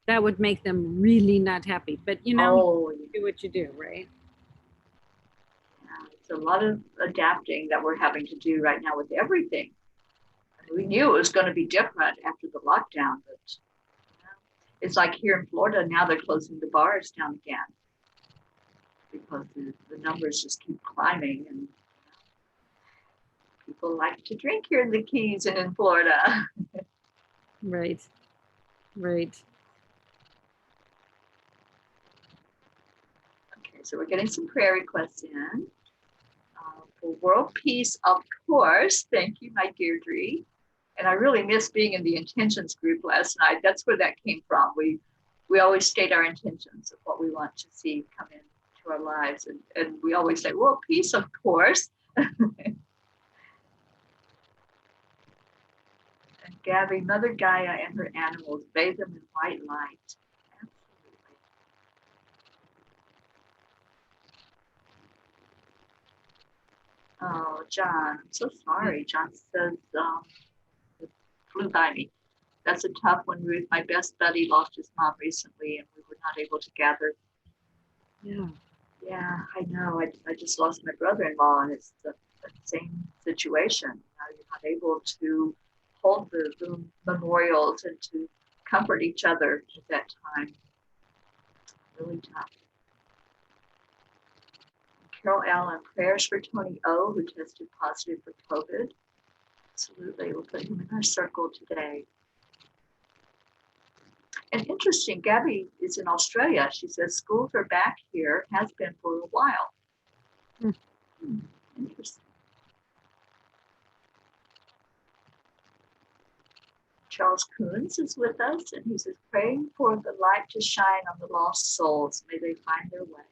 That would make them really not happy. But Oh, you do what you do, right? yeah. It's a lot of adapting that we're having to do right now with everything. We knew it was going to be different after the lockdown, but it's like here in Florida now they're closing the bars down again because the numbers just keep climbing, and people like to drink here in the Keys and in Florida. Right. Right. Okay, so we're getting some prayer requests in. For world peace, of course. Thank you, my Deirdre. And I really missed being in the intentions group last night. That's where that came from. We always state our intentions of what we want to see come into our lives. And we always say, world peace, of course. And Gabby, Mother Gaia and her animals, bathe them in white light. Absolutely. Oh, John, I'm so sorry. John says, it flew by me. That's a tough one, Ruth. My best buddy lost his mom recently, and we were not able to gather. Yeah. Yeah, I know. I just lost my brother-in-law, and it's the same situation. You're not able to hold the memorials and to comfort each other at that time. Really tough. Carol Allen, prayers for Tony O, who tested positive for COVID. Absolutely. We'll put him in our circle today. And interesting, Gabby is in Australia. She says schools are back here, has been for a while. Interesting. Charles Coons is with us, and he says, praying for the light to shine on the lost souls. May they find their way.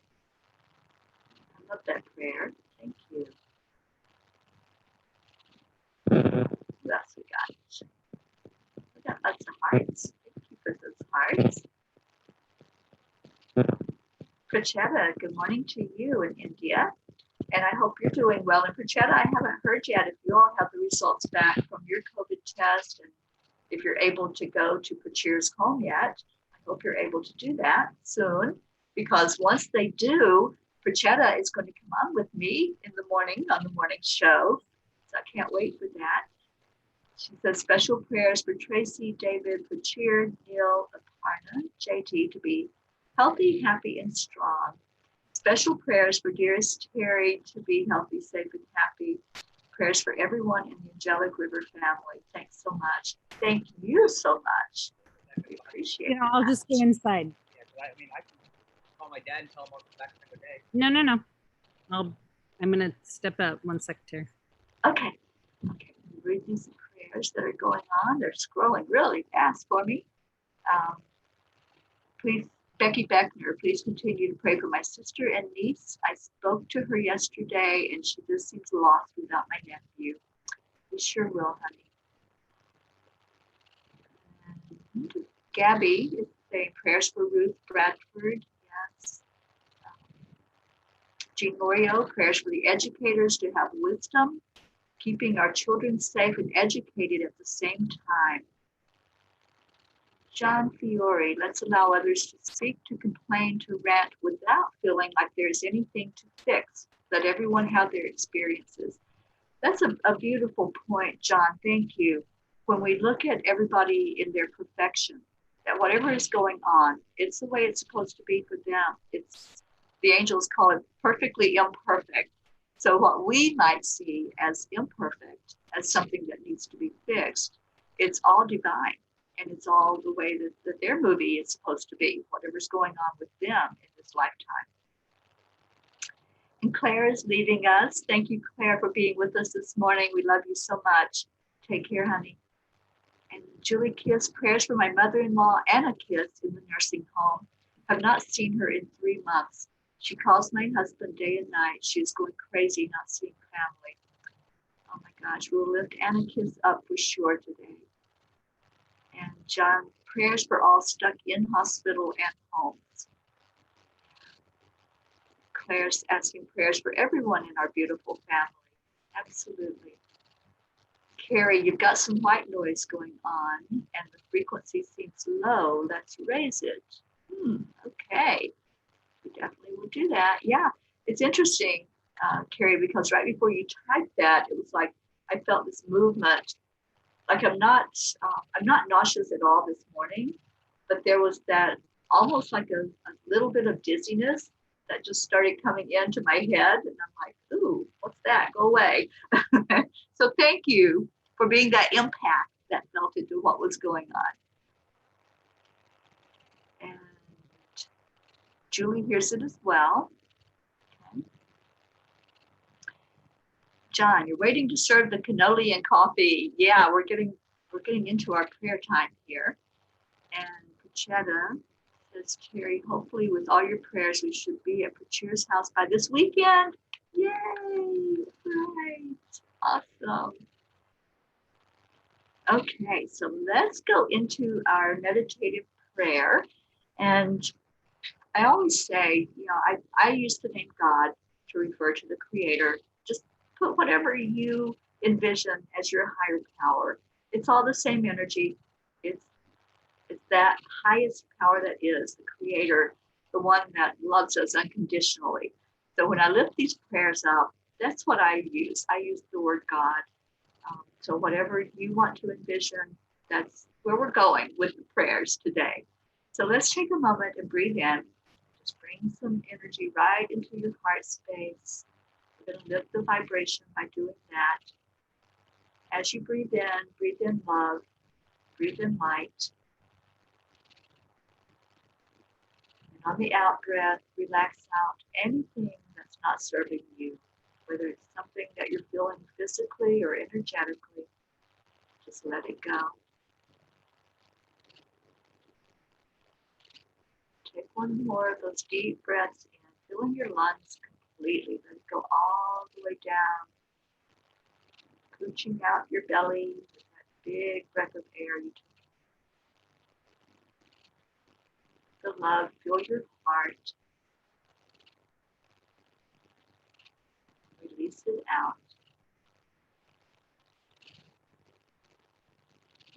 I love that prayer. Thank you. Who else we got? We got lots of hearts. Thank you for those hearts. Prachetta, good morning to you in India. And I hope you're doing well. And Prachetta, I haven't heard yet if you all have the results back from your COVID test, and if you're able to go to Prachir's home yet. I hope you're able to do that soon, because once they do, Prachetta is going to come on with me in the morning on the morning show. So I can't wait for that. She says special prayers for Tracy, David, Prachir, Neil, Aparna, JT to be healthy, happy, and strong. Special prayers for dearest Teri to be healthy, safe, and happy. Prayers for everyone in the Angelic River family. Thanks so much. Thank you so much. We appreciate it. I'll just go inside. Yeah, I mean, I can call my dad and tell him I'll come back another day. No. I'm gonna step out 1 second here. Okay. Okay. Read these prayers that are going on. They're scrolling really fast for me. Please, Becky Beckner, please continue to pray for my sister and niece. I spoke to her yesterday, and she just seems lost without my nephew. We sure will, honey. And Gabby is saying prayers for Ruth Bradford. Yes. Jean Lorio, prayers for the educators to have wisdom, keeping our children safe and educated at the same time. John Fiore, let's allow others to speak, to complain, to rant without feeling like there's anything to fix. Let everyone have their experiences. That's a beautiful point, John. Thank you. When we look at everybody in their perfection, that whatever is going on, it's the way it's supposed to be for them. It's the angels call it perfectly imperfect. So what we might see as imperfect, as something that needs to be fixed, it's all divine. And it's all the way that their movie is supposed to be, whatever's going on with them in this lifetime. And Claire is leaving us. Thank you, Claire, for being with us this morning. We love you so much. Take care, honey. And Julie Kiss, prayers for my mother-in-law, Anna Kiss, in the nursing home. Have not seen her in 3 months. She calls my husband day and night. She is going crazy not seeing family. Oh my gosh, we'll lift Anna Kiss up for sure today. And John, prayers for all stuck in hospital and homes. Claire's asking prayers for everyone in our beautiful family. Absolutely. Carrie, you've got some white noise going on and the frequency seems low. Let's raise it. Okay. We definitely will do that. Yeah, it's interesting, Carrie, because right before you typed that, it was like I felt this movement. Like I'm not nauseous at all this morning, but there was that almost like a little bit of dizziness that just started coming into my head. And I'm like, ooh, what's that? Go away. So thank you for being that impact that felt into what was going on. And Julie hears it as well. Okay. John, you're waiting to serve the cannoli and coffee. Yeah, we're getting into our prayer time here. And Pachetta says, Terry, hopefully with all your prayers, we should be at Pacheer's house by this weekend. Yay! Right. Awesome. Okay, so let's go into our meditative prayer. And I always say, I use the name God to refer to the Creator. Just put whatever you envision as your higher power. It's all the same energy. It's that highest power that is, the Creator, the one that loves us unconditionally. So when I lift these prayers up, that's what I use. I use the word God. So whatever you want to envision, that's where we're going with the prayers today. So let's take a moment and breathe in. Just bring some energy right into your heart space. We're going to lift the vibration by doing that. As you breathe in love, breathe in light. And on the out breath, relax out anything that's not serving you, whether it's something that you're feeling physically or energetically. Just let it go. Take one more of those deep breaths in, filling your lungs completely. Let it go all the way down, pushing out your belly with that big breath of air you take. The love, fill your heart. Release it out.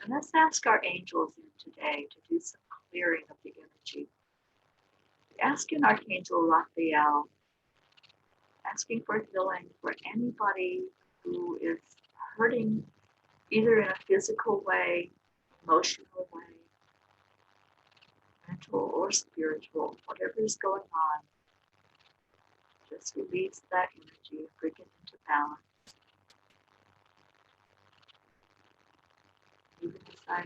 And let's ask our angels in today to do some clearing of the energy. Asking Archangel Raphael, asking for healing for anybody who is hurting either in a physical way, emotional way, mental or spiritual, whatever is going on. Just release that energy and bring it into balance. Even as I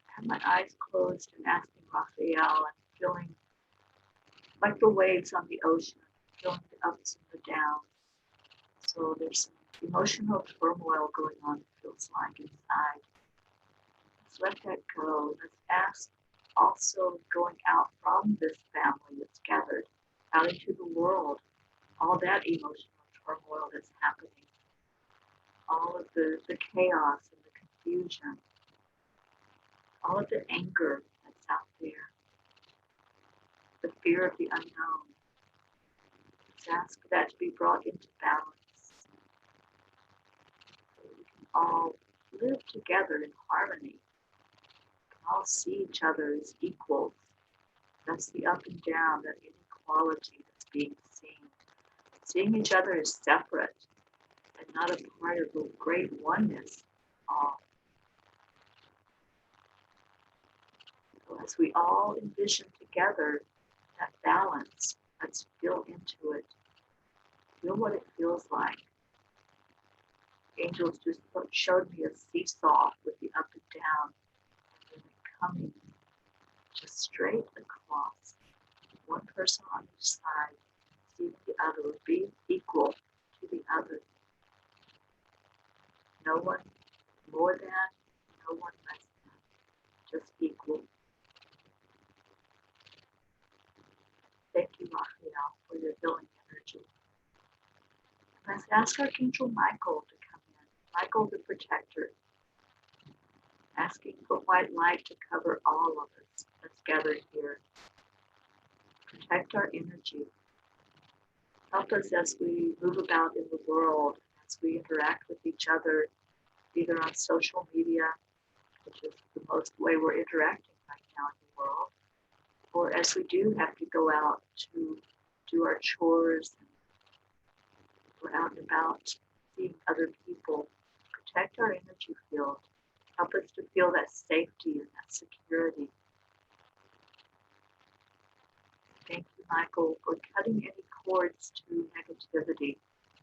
have my eyes closed and asking Raphael and feeling like the waves on the ocean, feeling the ups and the downs. So there's some emotional turmoil going on, it feels like, inside. Let's let that go. Let's ask also going out from this family that's gathered out into the world, all that emotional turmoil that's happening, all of the chaos and the confusion, all of the anger that's out there, the fear of the unknown. Let's ask for that to be brought into balance. So we can all live together in harmony. We can all see each other as equals. That's the up and down, that inequality that's being seen. Seeing each other as separate and not a part of the great oneness. So as we all envision together that balance, let's feel into it. Feel what it feels like. Angels just showed me a seesaw with the up and down, and then coming just straight across. One person on each side, see the other, be equal to the other. No one more than, no one less than, just equal. Thank you, Raphael, for your healing energy. Let's ask Archangel Michael to come in. Michael the protector, asking for white light to cover all of us that's gathered here. Protect our energy. Help us as we move about in the world, as we interact with each other, either on social media, which is the most way we're interacting right now in the world, or as we do have to go out to do our chores, and we're out and about seeing other people. Protect our energy field. Help us to feel that safety and that security. Thank you, Michael, for cutting any cords to negativity.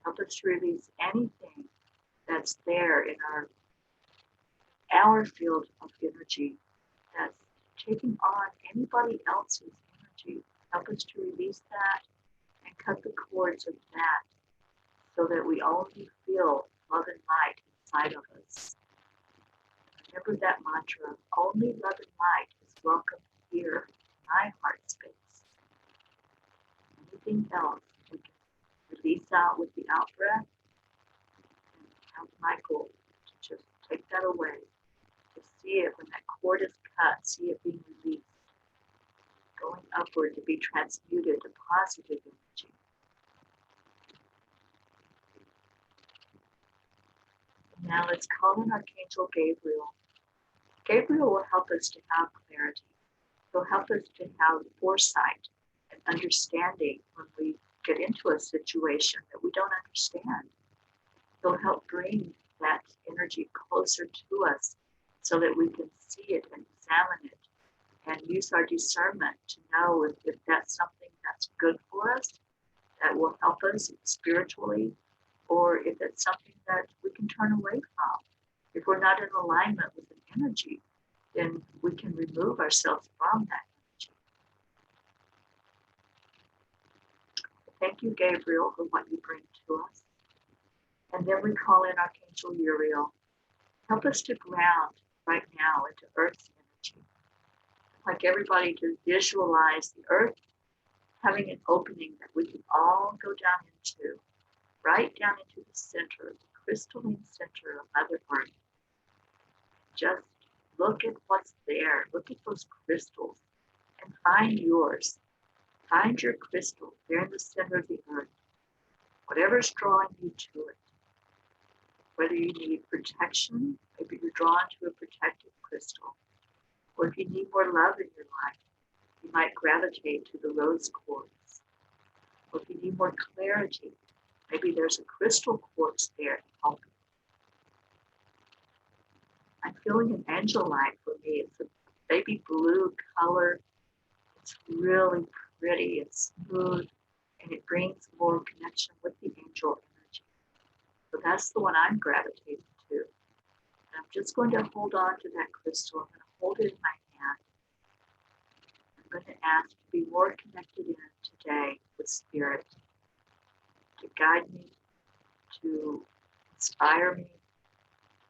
Help us to release anything that's there in our field of energy that's taking on anybody else's energy. Help us to release that and cut the cords of that so that we only feel love and light inside of us. Remember that mantra, only love and light is welcome here in my heart space. Anything else we can release out with the out breath and have Michael to just take that away. To see it when that cord is cut, see it being released, going upward to be transmuted to positive energy. Now let's call in Archangel Gabriel. Gabriel will help us to have clarity. He'll help us to have foresight and understanding when we get into a situation that we don't understand. He'll help bring that energy closer to us so that we can see it and examine it and use our discernment to know if that's something that's good for us, that will help us spiritually, or if it's something that we can turn away from. If we're not in alignment with an energy, then we can remove ourselves from that energy. Thank you, Gabriel, for what you bring to us. And then we call in Archangel Uriel. Help us to ground right now into Earth's energy. I'd like everybody to visualize the Earth having an opening that we can all go down into, right down into the center, the crystalline center of Mother Earth. Just look at what's there. Look at those crystals and find yours. Find your crystal there in the center of the Earth. Whatever's drawing you to it. Whether you need protection, maybe you're drawn to a protective crystal, or if you need more love in your life, you might gravitate to the rose quartz. Or if you need more clarity, maybe there's a crystal quartz there to help you. I'm feeling an angel light for me. It's a baby blue color. It's really pretty, it's smooth, and it brings more connection with the angel energy. So that's the one I'm gravitating to. And I'm just going to hold on to that crystal. I'm going to hold it in my hand. I'm going to ask to be more connected in today with Spirit, to guide me, to inspire me,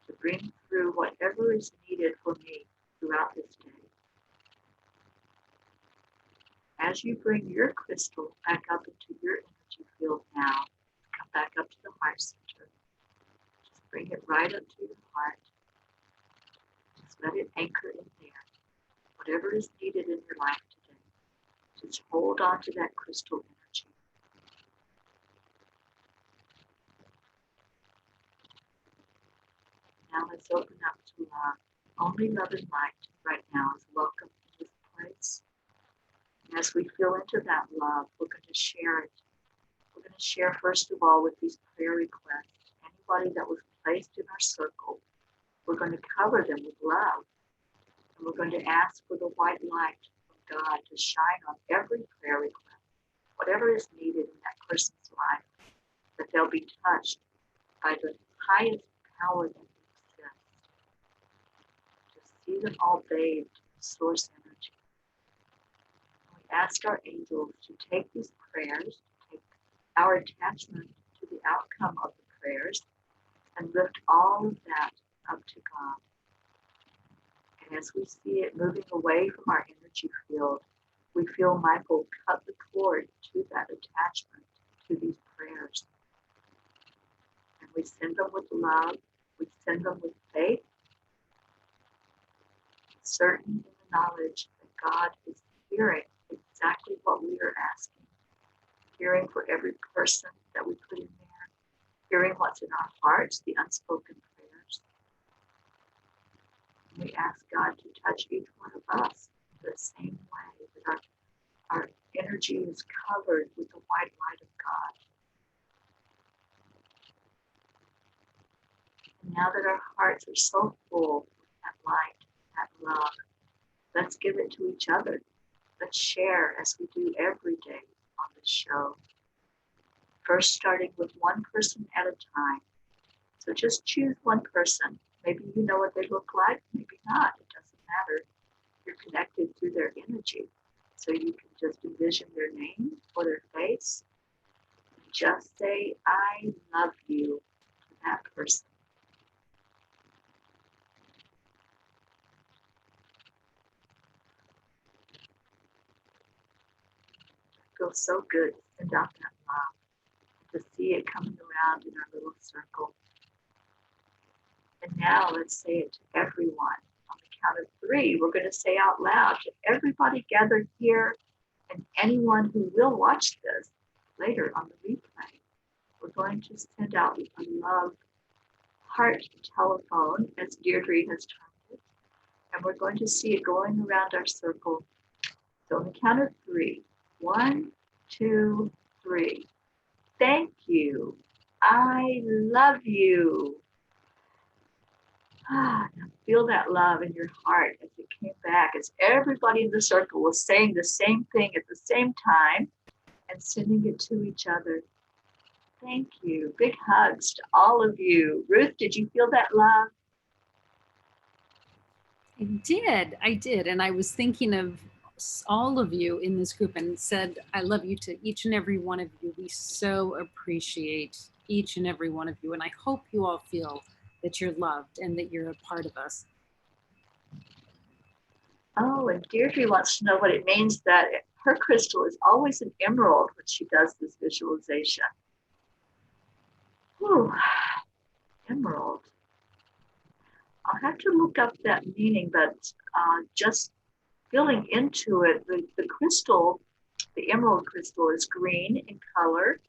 to bring through whatever is needed for me throughout this day. As you bring your crystal back up into your energy field now, come back up to the heart center. Just bring it right up to your heart. Just let it anchor in there. Whatever is needed in your life today, just hold on to that crystal energy. Now let's open up to love. Only love and light right now is welcome in this place. And as we feel into that love, we're going to share it. We're going to share, first of all, with these prayer requests. Anybody that was placed in our circle, we're going to cover them with love. And we're going to ask for the white light from God to shine on every prayer request, whatever is needed in that person's life, that they'll be touched by the highest power that exists, to see them all bathed in source energy. We ask our angels to take these prayers, take our attachment to the outcome of the prayers, and lift all of that up to God. And as we see it moving away from our energy field, we feel Michael cut the cord to that attachment to these prayers. And we send them with love, we send them with faith, certain in the knowledge that God is hearing exactly what we are asking, hearing for every person that we put in there, hearing what's in our hearts, the unspoken prayers. And we ask God to touch each one of us the same way, that our energy is covered with the white light of God. And now that our hearts are so full with that light, that love, let's give it to each other. Let's share as we do every day on this show. First, starting with one person at a time. So just choose one person. Maybe you know what they look like, maybe not. It doesn't matter. You're connected through their energy. So you can just envision their name or their face. Just say, I love you to that person. It feels so good to send out that love, to see it coming around in our little circle. And now let's say it to everyone. On the count of 3, we're going to say out loud to everybody gathered here and anyone who will watch this later on the replay. We're going to send out a love heart telephone, as Deirdre has termed it. And we're going to see it going around our circle. So on the count of 3, 1, 2, 3. Thank you. I love you. Now feel that love in your heart as it came back, as everybody in the circle was saying the same thing at the same time and sending it to each other. Thank you. Big hugs to all of you. Ruth, did you feel that love? I did. And I was thinking of all of you in this group and said, I love you to each and every one of you. We so appreciate each and every one of you. And I hope you all feel that you're loved and that you're a part of us. Oh, and Deirdre wants to know what it means that her crystal is always an emerald when she does this visualization. Whew, emerald. I'll have to look up that meaning, but just feeling into it, the crystal, the emerald crystal is green in color,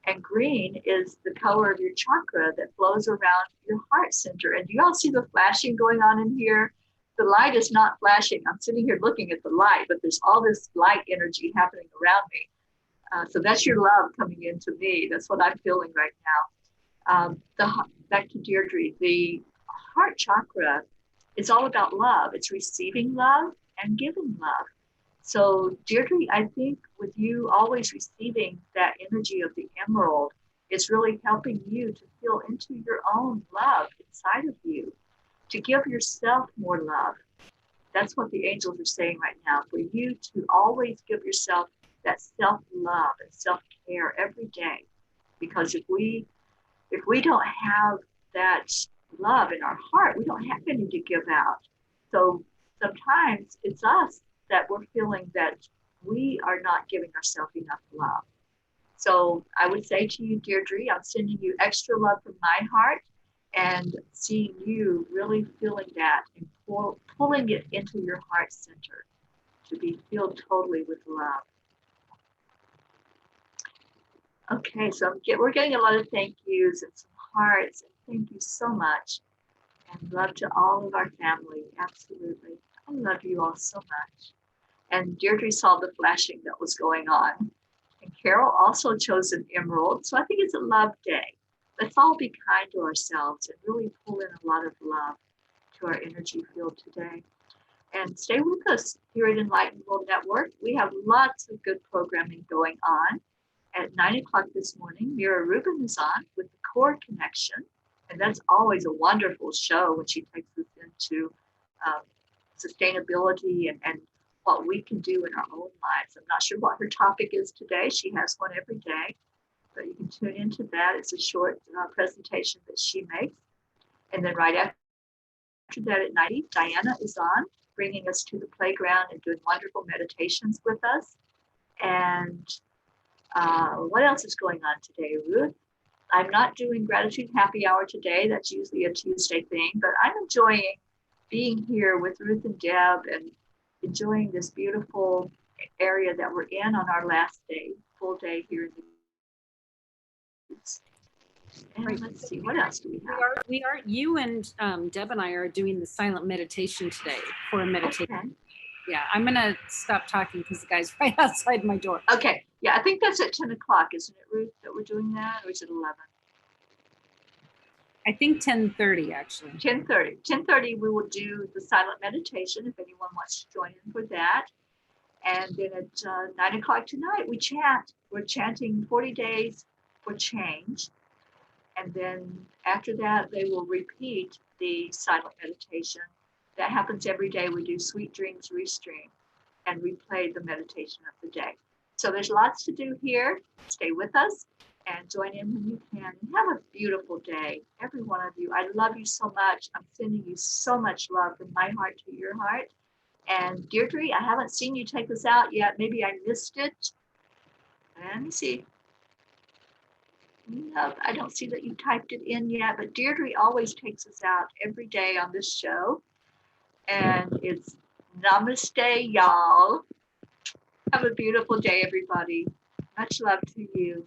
and green is the color of your chakra that flows around your heart center. And do you all see the flashing going on in here? The light is not flashing. I'm sitting here looking at the light, but there's all this light energy happening around me. So that's your love coming into me. That's what I'm feeling right now. Back to Deirdre, the heart chakra is all about love. It's receiving love and giving love. So Deirdre, I think with you always receiving that energy of the emerald, it's really helping you to feel into your own love inside of you, to give yourself more love. That's what the angels are saying right now, for you to always give yourself that self-love and self-care every day. Because if we don't have that love in our heart, we don't have any to give out. So sometimes it's us that we're feeling that we are not giving ourselves enough love. So I would say to you, Deirdre, I'm sending you extra love from my heart and seeing you really feeling that and pulling it into your heart center to be filled totally with love. Okay, so we're getting a lot of thank yous and some hearts. And thank you so much. And love to all of our family. Absolutely. I love you all so much. And Deirdre saw the flashing that was going on. And Carol also chose an emerald. So I think it's a love day. Let's all be kind to ourselves and really pull in a lot of love to our energy field today. And stay with us here at Enlightened World Network. We have lots of good programming going on. At 9 o'clock this morning, Mira Rubin is on with the Core Connection. And that's always a wonderful show when she takes us into um, sustainability and what we can do in our own lives. I'm not sure what her topic is today. She has one every day, but you can tune into that. It's a short presentation that she makes. And then right after that at 90, Diana is on, bringing us to the playground and doing wonderful meditations with us. And what else is going on today, Ruth? I'm not doing gratitude happy hour today. That's usually a Tuesday thing, but I'm enjoying being here with Ruth and Deb and enjoying this beautiful area that we're in on our last day, full day here in the Woods. And Right. let's see, what else do we have? We are you and Deb and I are doing the silent meditation today for a meditation. Okay. Yeah, I'm gonna stop talking because the guy's right outside my door. Okay. Yeah, I think that's at 10 o'clock, isn't it, Ruth, that we're doing that? Or is it 11? I think 10:30 actually. 10:30. 10:30, we will do the silent meditation if anyone wants to join in for that. And then at 9 o'clock tonight, we chant. We're chanting 40 days for change. And then after that, they will repeat the silent meditation. That happens every day. We do Sweet Dreams Restream and replay the meditation of the day. So there's lots to do here. Stay with us and join in when you can. And have a beautiful day, every one of you. I love you so much. I'm sending you so much love from my heart to your heart. And Deirdre, I haven't seen you take us out yet. Maybe I missed it. Let me see. No, I don't see that you typed it in yet, but Deirdre always takes us out every day on this show. And it's namaste, y'all. Have a beautiful day, everybody. Much love to you.